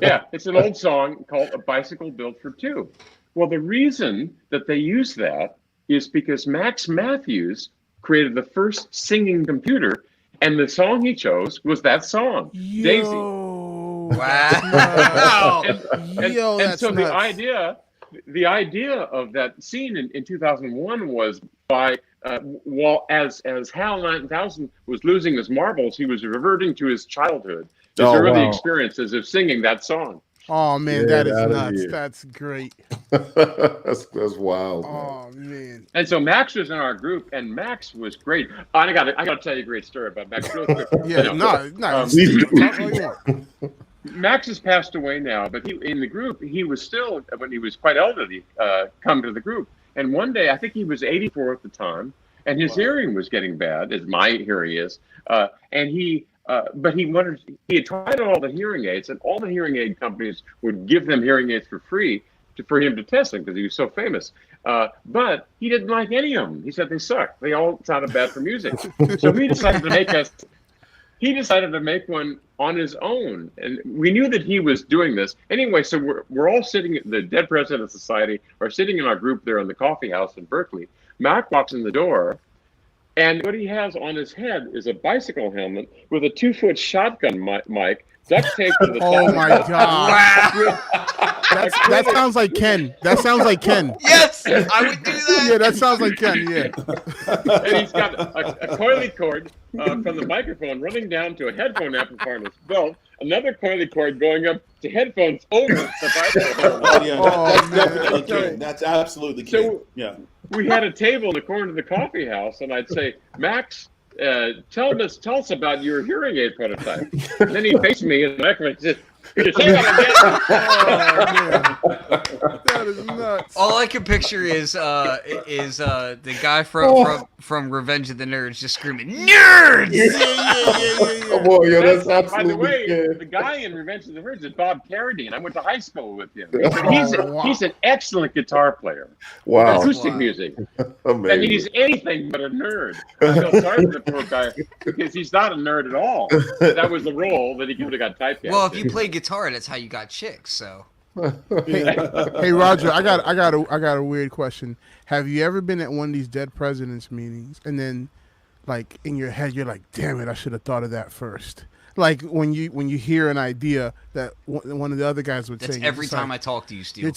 Yeah, it's an old song called "A Bicycle Built for Two." Well, the reason that they use that is because Max Matthews created the first singing computer, and the song he chose was that song, Daisy. Wow! and so the idea of that scene in 2001 was by as HAL 9000 was losing his marbles, he was reverting to his childhood, his early experiences of singing that song. Oh man, that is nuts. That's great. that's wild. Oh man. And so Max was in our group, and Max was great. I gotta tell you a great story about Max. Really quick. Max has passed away now, but in the group, he was still, when he was quite elderly, come to the group. And one day, I think he was 84 at the time, and his hearing was getting bad, as my hearing is. But he had tried all the hearing aids, and all the hearing aid companies would give them hearing aids for free for him to test them because he was so famous. But he didn't like any of them. He said they sucked. They all sounded bad for music. So he decided to make one on his own, and we knew that he was doing this anyway. So we're all sitting at the Dead Presidents Society, or sitting in our group there in the coffee house in Berkeley. Mac walks in the door, and what he has on his head is a bicycle helmet with a 2-foot shotgun mic duct taped to the top. Oh my god! That sounds like Ken. That sounds like Ken. Yes, I would do that. Yeah, that sounds like Ken. Yeah. And he's got a coily cord from the microphone running down to a headphone amplifier in his belt. Another coily cord going up to headphones over the bicycle. That's definitely Ken. That's absolutely Ken. So, we had a table in the corner of the coffee house, and I'd say, Max, tell us about your hearing aid prototype. And then he faced me in the microphone and said, "Say that again." That is nuts. All I can picture is the guy from Revenge of the Nerds just screaming, "Nerds!" Come on, that's absolutely. By the way, the guy in Revenge of the Nerds is Bob Carradine. I went to high school with him. He's an excellent guitar player. Wow. Acoustic music. Amazing. And he's anything but a nerd. I feel sorry for the poor guy because he's not a nerd at all. That was the role that he could have got typecast. Well, if you play guitar, that's how you got chicks. So. Hey Roger, I got a weird question. Have you ever been at one of these Dead Presidents meetings and then, like, in your head you're like, damn it, I should have thought of that first? Like when you hear an idea that one of the other guys would say. Every time I talk to you, Steve. You're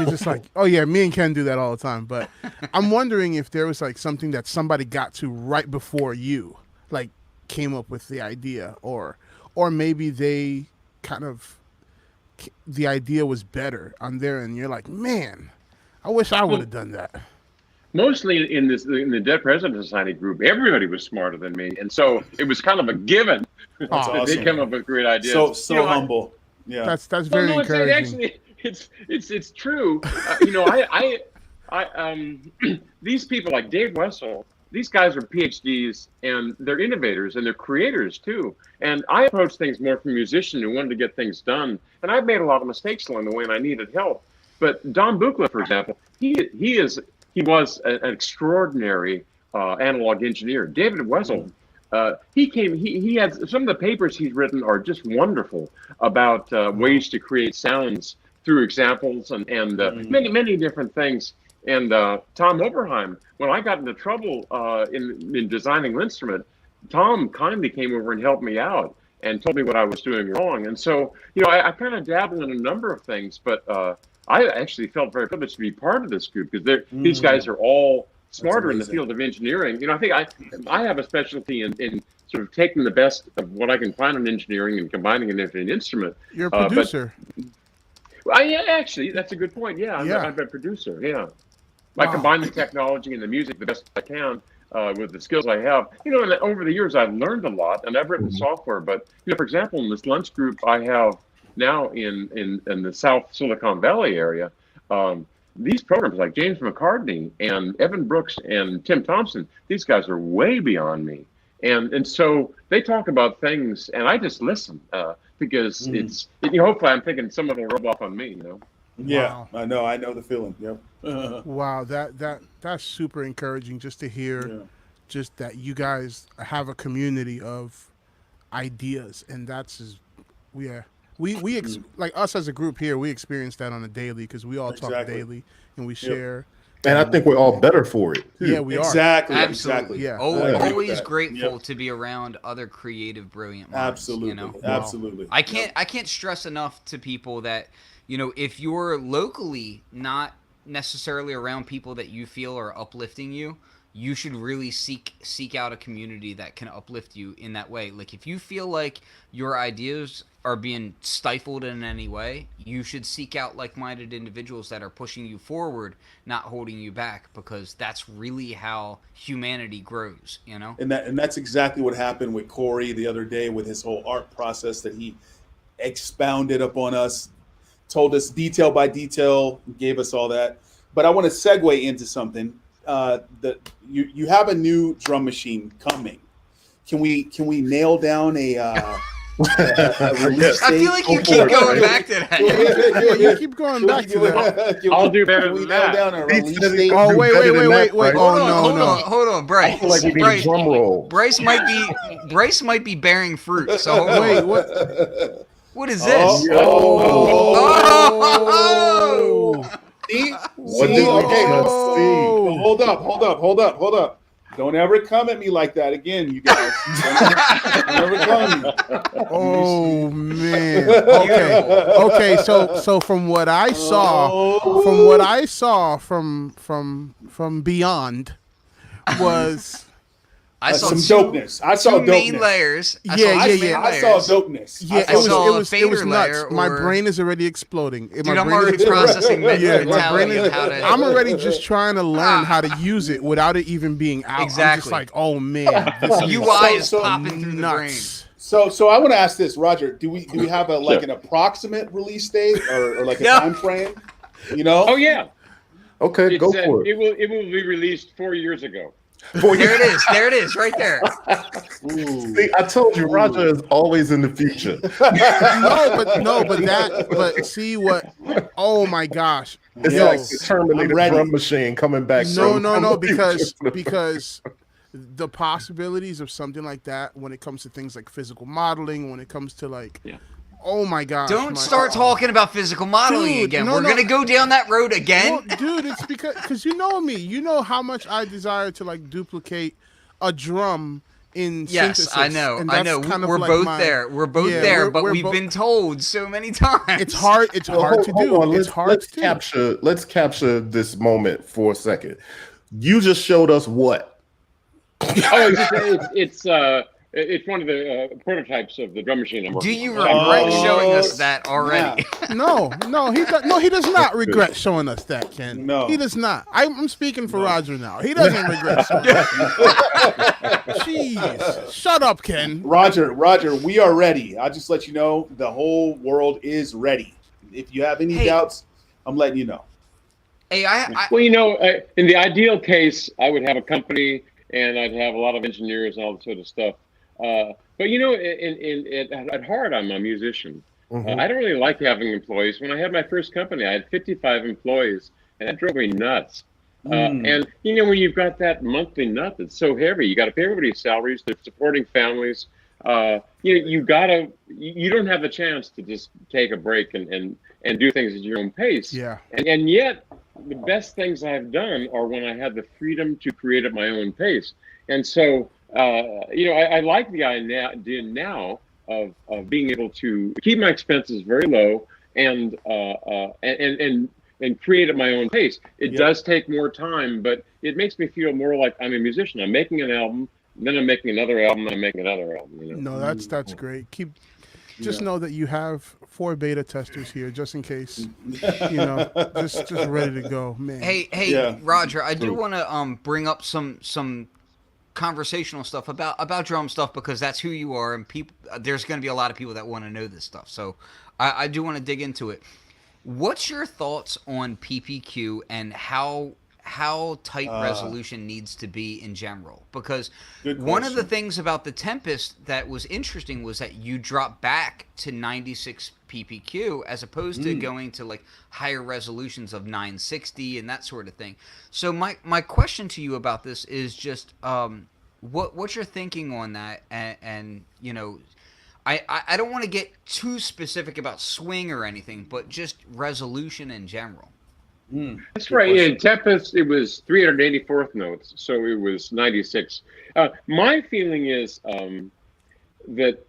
just like, oh yeah, me and Ken do that all the time. But I'm wondering if there was like something that somebody got to right before you, like came up with the idea, or maybe they kind of. The idea was better on there, and you're like, man, I wish I would have done that. mostly in the Dead Presidents Society group, everybody was smarter than me, and so it was kind of a given that awesome. they come up with great ideas. So humble. Yeah, That's very encouraging. Actually, it's true. These people like Dave Wessel, these guys are PhDs and they're innovators and they're creators too. And I approach things more from a musician who wanted to get things done. And I've made a lot of mistakes along the way and I needed help. But Don Buchla, for example, he was an extraordinary analog engineer. David Wessel, he had some of the papers he's written are just wonderful about ways to create sounds through examples and many different things. And Tom Oberheim, when I got into trouble in designing Linndrum, Tom kindly came over and helped me out and told me what I was doing wrong. And so, I kind of dabble in a number of things, but I actually felt very privileged to be part of this group because these guys are all smarter in the field of engineering. I think I have a specialty in sort of taking the best of what I can find in engineering and combining it into an instrument. You're a producer. Actually, that's a good point. Yeah, I'm a producer. Yeah. I combine the technology and the music the best I can with the skills I have. And over the years, I've learned a lot, and I've written software. But for example, in this lunch group I have now in the South Silicon Valley area, these programs like James McCartney and Evan Brooks and Tim Thompson, these guys are way beyond me, and so they talk about things, and I just listen because it's hopefully I'm thinking someone will rub off on me. Yeah, wow. I know the feeling. Yep. Wow, that's super encouraging just to hear, just that you guys have a community of ideas, and we like us as a group here, we experience that on a daily because we all talk daily and we share. And I think we're all better for it too. Yeah, we are. Absolutely. Exactly. Yeah. Always grateful to be around other creative, brilliant minds. Absolutely. Absolutely. I can't stress enough to people that if you're locally not necessarily around people that you feel are uplifting you, you should really seek out a community that can uplift you in that way. Like if you feel like your ideas are being stifled in any way, you should seek out like-minded individuals that are pushing you forward, not holding you back, because that's really how humanity grows, And that's exactly what happened with Corey the other day with his whole art process that he expounded upon us, told us detail by detail, gave us all that. But I want to segue into something. That you have a new drum machine coming. Can we nail down a release I feel like you keep going back to that. You keep going back to that. I'll do better than that. Nail down a release date? Oh wait. Hold on, Bryce. I feel like we need a drum roll. Bryce might be bearing fruit. So hold on. Wait, what? What is this? See? What did we just see? Hold up. Don't ever come at me like that again, you guys. Don't ever come at me. Oh man. Okay. So from what I saw, from beyond was I saw some dopeness. I saw two dopeness. main layers. I saw dopeness. Yeah, I saw a it fader was nuts. layer My or- brain is already exploding. Dude, I'm already processing mental my brain is. how to. I'm already just trying to learn how to use it without it even being out. I'm just Exactly. like, oh man, this is UI is so popping through the brain. nuts. So I want to ask this, Roger. Do we have an approximate release date or like a time frame? Oh yeah. Okay, go for it. It will be released 4 years ago. There it is, right there. See, I told you, Roger is always in the future. but see what? Oh my gosh! It's like the Terminator drum machine coming back. No, because the possibilities of something like that when it comes to things like physical modeling, when it comes to oh my gosh! Don't start talking about physical modeling again. We're gonna go down that road again. Well, dude, it's because you know me. You know how much I desire to duplicate a drum in synthesis. Yes, I know. Kind of We're like both there. We're both there, but we've been told so many times. It's hard. It's hard to do. Let's capture this moment for a second. You just showed us what? It's It's one of the prototypes of the drum machine I'm working Do you on. regret showing us that already? No, he does not regret showing us that, Ken. No. He does not. I'm speaking for Roger now. He doesn't regret showing us. Jeez, shut up, Ken. Roger, we are ready. I'll just let you know the whole world is ready. If you have any doubts, I'm letting you know. Hey, Well, you know, in the ideal case, I would have a company and I'd have a lot of engineers and all that sort of stuff. But you know, at heart, I'm a musician. Mm-hmm. I don't really like having employees. When I had my first company, I had 55 employees, and that drove me nuts. And you know, when you've got that monthly nut that's so heavy, you got to pay everybody's salaries. They're supporting families. You don't have the chance to just take a break and do things at your own pace. Yeah. And yet, the best things I've done are when I had the freedom to create at my own pace. And so, I like the idea now of being able to keep my expenses very low and create at my own pace. It does take more time, but it makes me feel more like I'm a musician. I'm making an album, then I'm making another album, and I'm making another album. You know? No, that's great. Just know that you have 4 beta testers here, just in case. Just ready to go, man. Hey, Roger, I do want to bring up some conversational stuff about drum stuff, because that's who you are, and there's going to be a lot of people that want to know this stuff. So I do want to dig into it. What's your thoughts on PPQ and how tight resolution needs to be in general? Because one of the things about the Tempest that was interesting was that you drop back to 96 PPQ as opposed to going to like higher resolutions of 960 and that sort of thing. So my question to you about this is just what you're thinking on that, and you know, I don't want to get too specific about swing or anything, but just resolution in general. That's right. In Tempest, it was 384th notes, so it was 96. My feeling is that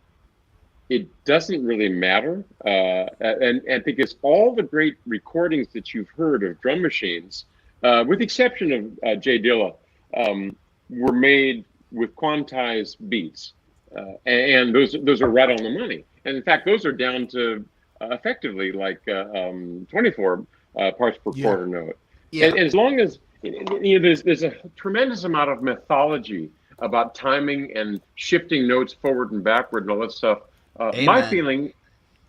it doesnn't really matter, and because all the great recordings that you've heard of drum machines, with the exception of Jay Dilla, were made with quantized beats, and those are right on the money. And in fact, those are down to effectively like 24 parts per quarter note. Yeah. And as long as there's a tremendous amount of mythology about timing and shifting notes forward and backward and all that stuff. My feeling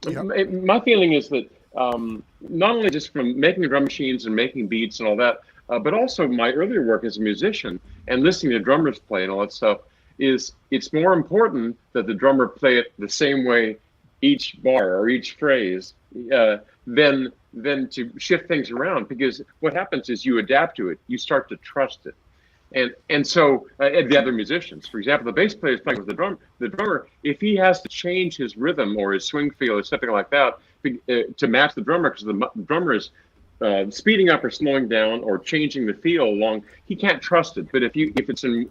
is that not only just from making drum machines and making beats and all that, but also my earlier work as a musician and listening to drummers play and all that stuff, is it's more important that the drummer play it the same way each bar or each phrase than to shift things around, because what happens is you adapt to it, you start to trust it. And so the other musicians, for example, the bass player is playing with the drummer, if he has to change his rhythm or his swing feel or something like that to match the drummer, because the drummer is speeding up or slowing down or changing the feel along, he can't trust it. But if it's in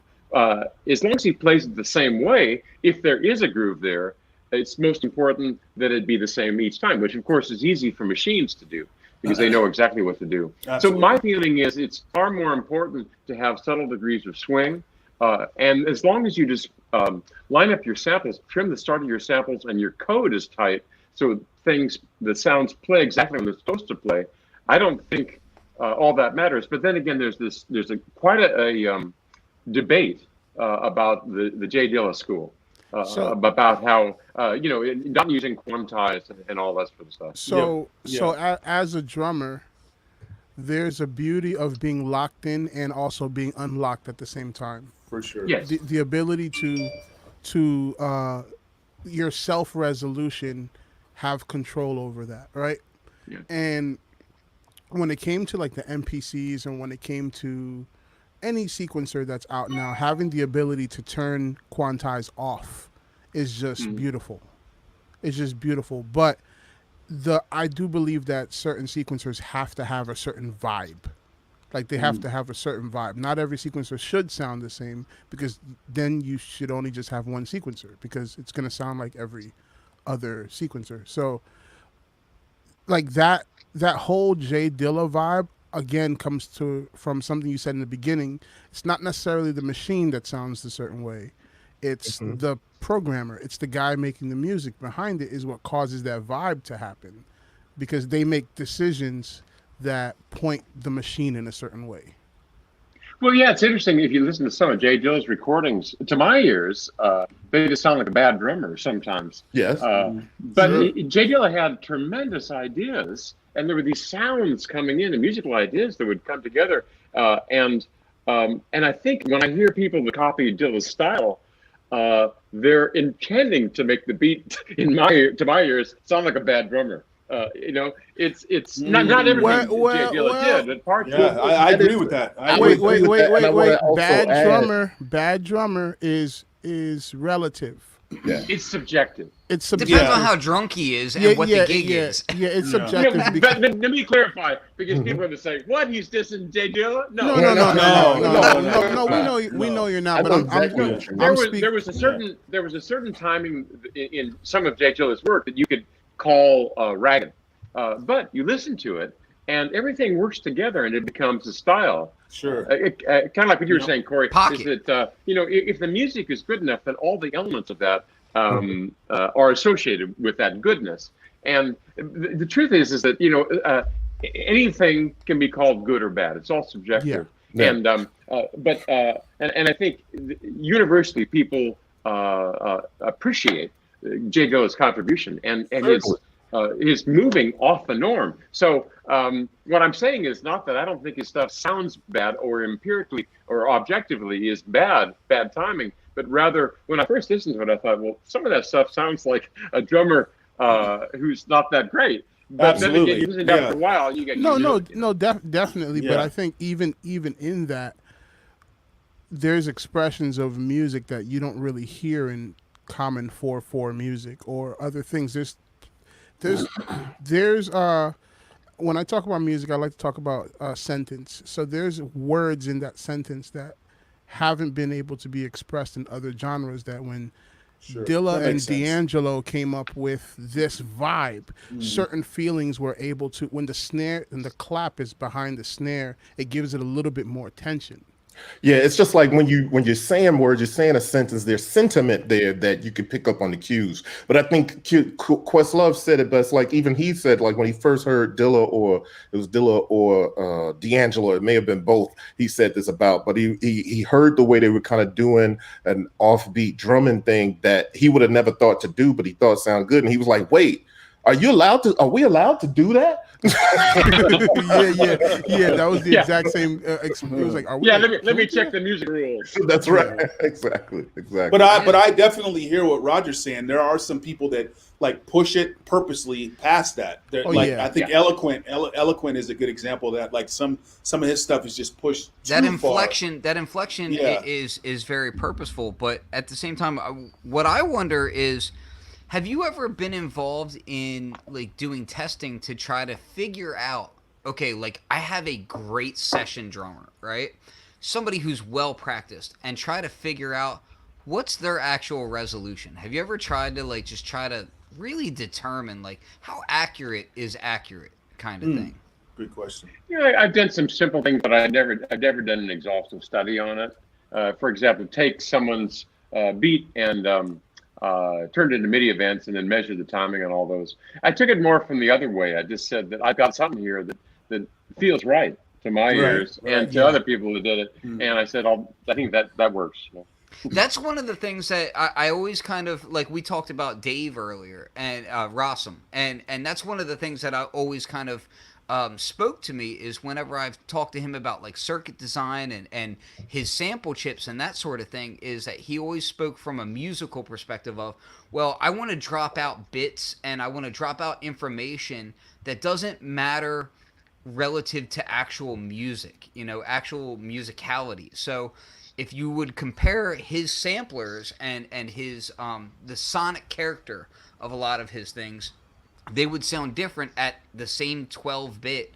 as long as he plays it the same way, if there is a groove there, it's most important that it be the same each time, which of course is easy for machines to do because they know exactly what to do. Absolutely. So my feeling is it's far more important to have subtle degrees of swing. And as long as you just line up your samples, trim the start of your samples, and your code is tight, so the sounds play exactly when they're supposed to play, I don't think all that matters. But then again, there's quite a debate about the Jay Dilla school. About how not using quantized and all that sort of stuff. So as a drummer, there's a beauty of being locked in and also being unlocked at the same time. For sure. Yes. The ability to your self resolution have control over that, right? Yeah. And when it came to like the MPCs and when it came to any sequencer that's out now, having the ability to turn quantize off is just beautiful. It's just beautiful. But I do believe that certain sequencers have to have a certain vibe. Like they have to have a certain vibe. Not every sequencer should sound the same, because then you should only just have one sequencer, because it's going to sound like every other sequencer. So like that whole Jay Dilla vibe, again, comes from something you said in the beginning. It's not necessarily the machine that sounds a certain way. It's Mhm. the programmer. It's the guy making the music behind it is what causes that vibe to happen, because they make decisions that point the machine in a certain way. Well, yeah, it's interesting if you listen to some of Jay Dill's recordings. To my ears, they just sound like a bad drummer sometimes. Yes. But Sure. Jay Dilla had tremendous ideas, and there were these sounds coming in, and musical ideas that would come together. And I think when I hear people that copy Dilla's style, they're intending to make the beat to my ears sound like a bad drummer. It's not everything Jay Dilla did, but parts. Yeah, I agree with that. Wait. And I wanna also add- Bad drummer is relative. Yeah. It's subjective. It's Depends subjective. on how drunk he is and what the gig is. Yeah, it's Yeah. subjective. No, because, but let me clarify, because people are going to say, "What? He's dissing Jay Dilla?" no. We know you're not. I But know I'm exactly what you mean. There was a certain timing in some of Jay Dilla's work that you could call ragged, but you listen to it, and everything works together, and it becomes a style. Sure. Kind of like what you were saying, Corey. Pocket. Is that if the music is good enough, then all the elements of that are associated with that goodness. And the truth is that anything can be called good or bad. It's all subjective. Yeah. And I think universally people appreciate Jay Dilla's contribution and his moving off the norm. So what I'm saying is not that I don't think his stuff sounds bad or empirically or objectively is bad timing, but rather when I first listened to it, I thought, well, some of that stuff sounds like a drummer who's not that great. But Absolutely. then you listen to it after a while, you get definitely. Yeah. But I think even in that, there's expressions of music that you don't really hear in common 4/4 music or other things. There's when I talk about music, I like to talk about a sentence. So there's words in that sentence that haven't been able to be expressed in other genres, that when Sure. Dilla That and makes sense. D'Angelo came up with this vibe, certain feelings were able to, when the snare and the clap is behind the snare, it gives it a little bit more tension. Yeah, it's just like when you're saying words, you're saying a sentence, there's sentiment there that you can pick up on the cues. But I think Questlove said it best. Like even he said, like when he first heard Dilla or D'Angelo, it may have been both. He said this about, but he heard the way they were kind of doing an offbeat drumming thing that he would have never thought to do, but he thought sounded good, and he was like, "Wait, are we allowed to do that?" yeah. That was the exact same. It was like, are we? let me check the music rules. That's right. Exactly. But I definitely hear what Roger's saying. There are some people that like push it purposely past that. I think Eloquent is a good example of that. Like some of his stuff is just pushed That too far. inflection Yeah. is very purposeful, but at the same time, what I wonder is, have you ever been involved in like doing testing to try to figure out, okay, like I have a great session drummer, right? Somebody who's well practiced, and try to figure out what's their actual resolution? Have you ever tried to like just try to really determine like how accurate is accurate kind of thing? Good question. I've done some simple things, but I've never done an exhaustive study on it. For example, take someone's beat and turned into MIDI events and then measured the timing on all those. I took it more from the other way. I just said that I've got something here that feels right to my ears and to other people who did it. And I said, I think that works. That's one of the things that I always kind of like. We talked about Dave earlier and Rossum, and that's one of the things that I always kind of spoke to me is whenever I've talked to him about like circuit design and his sample chips and that sort of thing, is that he always spoke from a musical perspective of, well, I want to drop out bits and I want to drop out information that doesn't matter relative to actual music, actual musicality. So if you would compare his samplers and his the sonic character of a lot of his things, they would sound different at the same 12-bit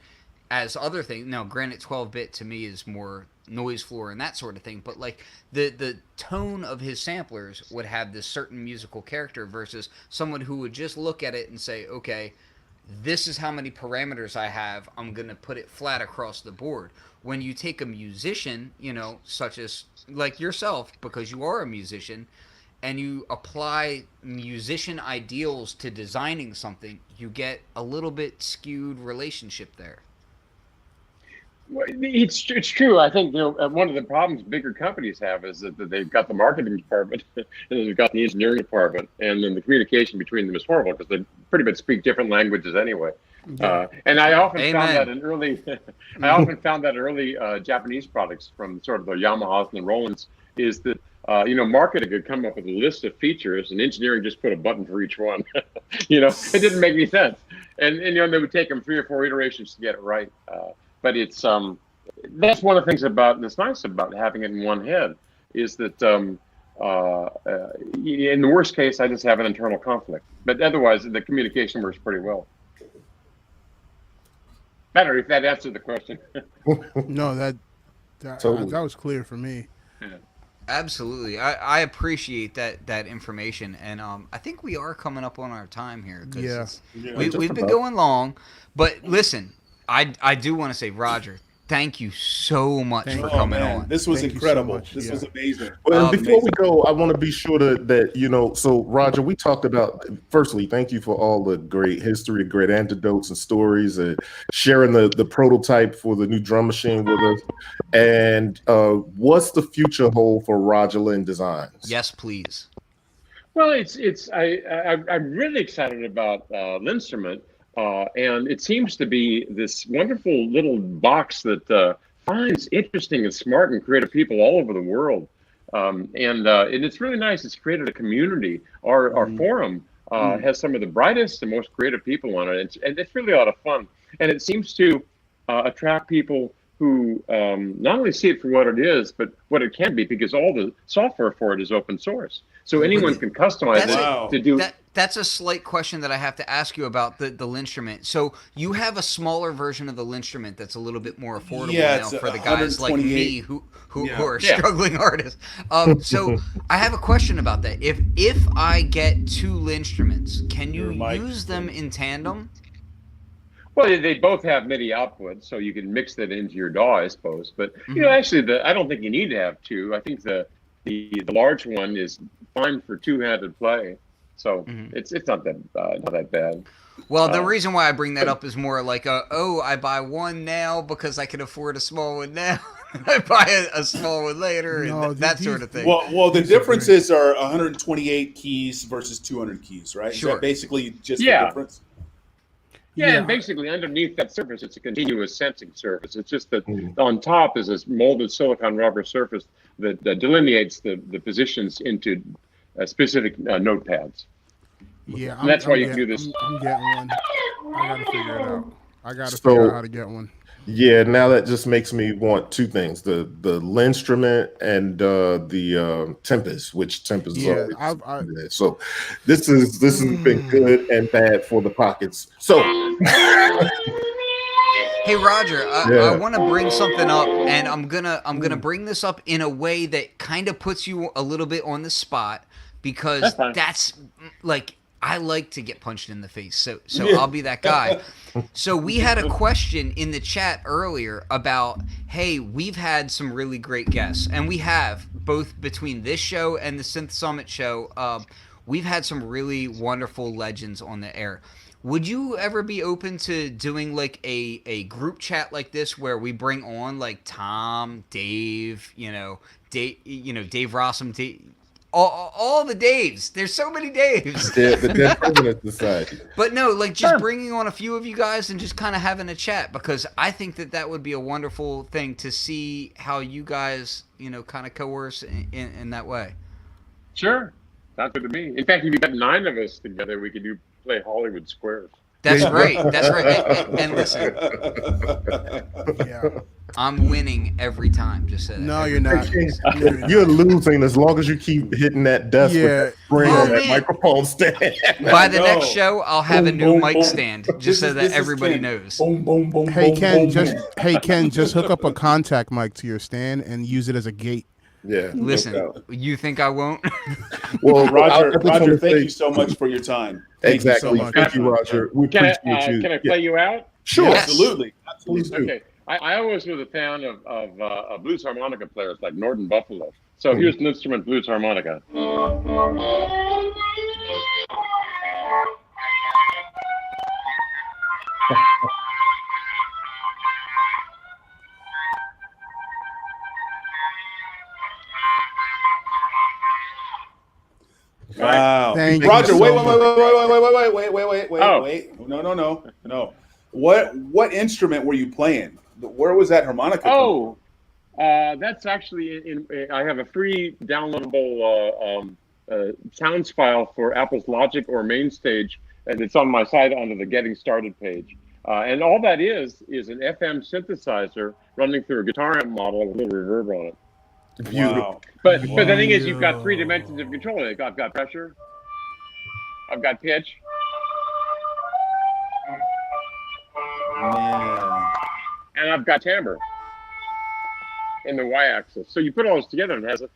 as other things. Now, granted, 12-bit to me is more noise floor and that sort of thing, but like the tone of his samplers would have this certain musical character versus someone who would just look at it and say, okay, this is how many parameters I have, I'm going to put it flat across the board. When you take a musician, such as like yourself, because you are a musician, and you apply musician ideals to designing something, you get a little bit skewed relationship there. Well, it's true. I think one of the problems bigger companies have is that they've got the marketing department and they've got the engineering department, and then the communication between them is horrible because they pretty much speak different languages anyway. Yeah. And I often found Amen. that in early, Japanese products from sort of the Yamahas and the Rolands is that marketing could come up with a list of features and engineering just put a button for each one. It didn't make any sense, and they would take them 3 or 4 iterations to get it right. But it's that's one of the things that's nice about having it in one head is that in the worst case I just have an internal conflict, but otherwise the communication works pretty well. Matter if that answered the question. No, that Totally. that was clear for me. Yeah. Absolutely. I appreciate that information, and I think we are coming up on our time here. 'Cause Yeah. we've been going long, but listen, I do want to say, Roger, thank you so much for coming on. This was Thank you so incredible. much. This Yeah. was amazing. Well, and before we go, I want to be sure that so Roger, we talked about, firstly, thank you for all the great history, great anecdotes and stories, and sharing the prototype for the new drum machine with us. And what's the future hold for Roger Linn Designs? Yes, please. Well, I'm really excited about Linndrum, and it seems to be this wonderful little box that finds interesting and smart and creative people all over the world, and it's really nice. It's created a community. Our forum has some of the brightest and most creative people on it, and it's really a lot of fun. And it seems to attract people who not only see it for what it is, but what it can be, because all the software for it is open source. So anyone can customize it to do. That's a slight question that I have to ask you about the Linndrum. So you have a smaller version of the Linndrum that's a little bit more affordable now for the guys like me who are struggling artists. So I have a question about that. If I get 2 Lindstruments, can you use them in tandem? Well, they both have MIDI output, so you can mix that into your DAW, I suppose. But actually, I don't think you need to have 2. I think the large one is fine for 2-handed play, so it's not that bad. Well, the reason why I bring that up is more like I buy one now because I can afford a small one now. I buy a small one later, and that sort of thing. Well, the differences are 128 keys versus 200 keys, right? Sure. Is that basically just the difference? Yeah, and basically underneath that surface, it's a continuous sensing surface. It's just that on top is this molded silicon rubber surface that delineates the positions into specific note pads. Yeah, and that's why you can do this. I'm getting one. I gotta figure it out. I gotta figure out how to get one. Yeah, now that just makes me want 2 things: the Linndrum and the Tempest, which Tempest is already. So this has been good and bad for the pockets. So hey Roger, I want to bring something up, and I'm gonna bring this up in a way that kind of puts you a little bit on the spot, because that's like, I like to get punched in the face, so I'll be that guy. So we had a question in the chat earlier about, hey, we've had some really great guests, and we have, both between this show and the Synth Summit show, we've had some really wonderful legends on the air. Would you ever be open to doing like a group chat like this, where we bring on like Tom, Dave, Dave Rossum, all the Daves? There's so many Daves. The Dead Presidents Society. But no, like just bringing on a few of you guys and just kind of having a chat, because I think that would be a wonderful thing to see how you guys, kind of coerce in that way. Sure. Sounds good to me. In fact, if you got 9 of us together, we could play Hollywood Squares. That's right. That's right. And listen, I'm winning every time. Just so no, you're not. You're losing as long as you keep hitting that desk with that spring on that microphone stand. By the next show, I'll have a new mic stand, just so that everybody knows. Hey Ken, just hook up a contact mic to your stand and use it as a gate. Yeah. Listen, you think I won't? Well, Roger, thank you so much for your time. Exactly. Thank you, Roger. We appreciate you. Can I play you out? Sure. Yes. Absolutely. Okay. I always was a fan of blues harmonica players like Norton Buffalo. So here's an instrument blues harmonica. Wow. Thank you Roger, so wait. Oh. No. What instrument were you playing? Where was that harmonica? Oh, that's actually I have a free downloadable sounds file for Apple's Logic or MainStage, and it's on my site under the Getting Started page. And all that is an FM synthesizer running through a guitar amp model with a little reverb on it. Wow. But the thing is, you've got 3 dimensions of control. I've got pressure, I've got pitch, Man. and I've got timbre in the y-axis. So you put all those together, and it has a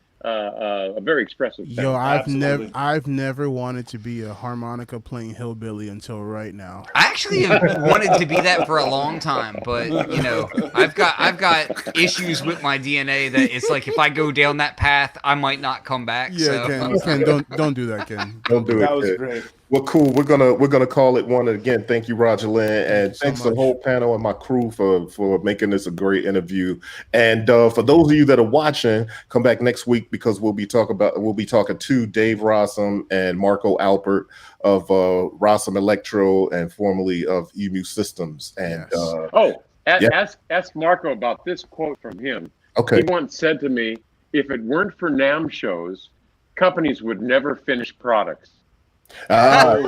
very expressive sound. Yo, Absolutely. I've never wanted to be a harmonica playing hillbilly until right now. I actually have wanted to be that for a long time, but you know, I've got issues with my DNA that it's like if I go down that path, I might not come back. Yeah, so. Ken, don't do that, Ken. Don't do That it. was Ken. great. Well, cool. We're gonna call it one. And again, thank you, Roger Linn, and so thanks to the much. whole panel and my crew for making this a great interview. And for those of you that are watching, come back next week because we'll be talking to Dave Rossum and Marco Alpert of Rossum Electro and formerly of Emu Systems. And Yes. Ask Marco about this quote from him. okay, He once said to me, "If it weren't for NAMM shows, companies would never finish products." ah, Oh,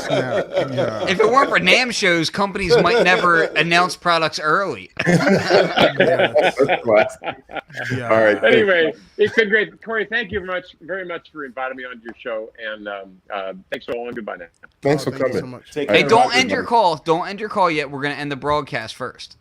snap. Yeah. If it weren't for NAMM shows, companies might never announce products early. that's classic. Yeah. All right. Anyway, it's been great. Corey, thank you very much for inviting me onto your show. And thanks all, and goodbye now. Thanks Oh, for thank you coming. so much. Take Hey, care, don't Roger. end your call. Don't end your call yet. We're gonna end the broadcast first.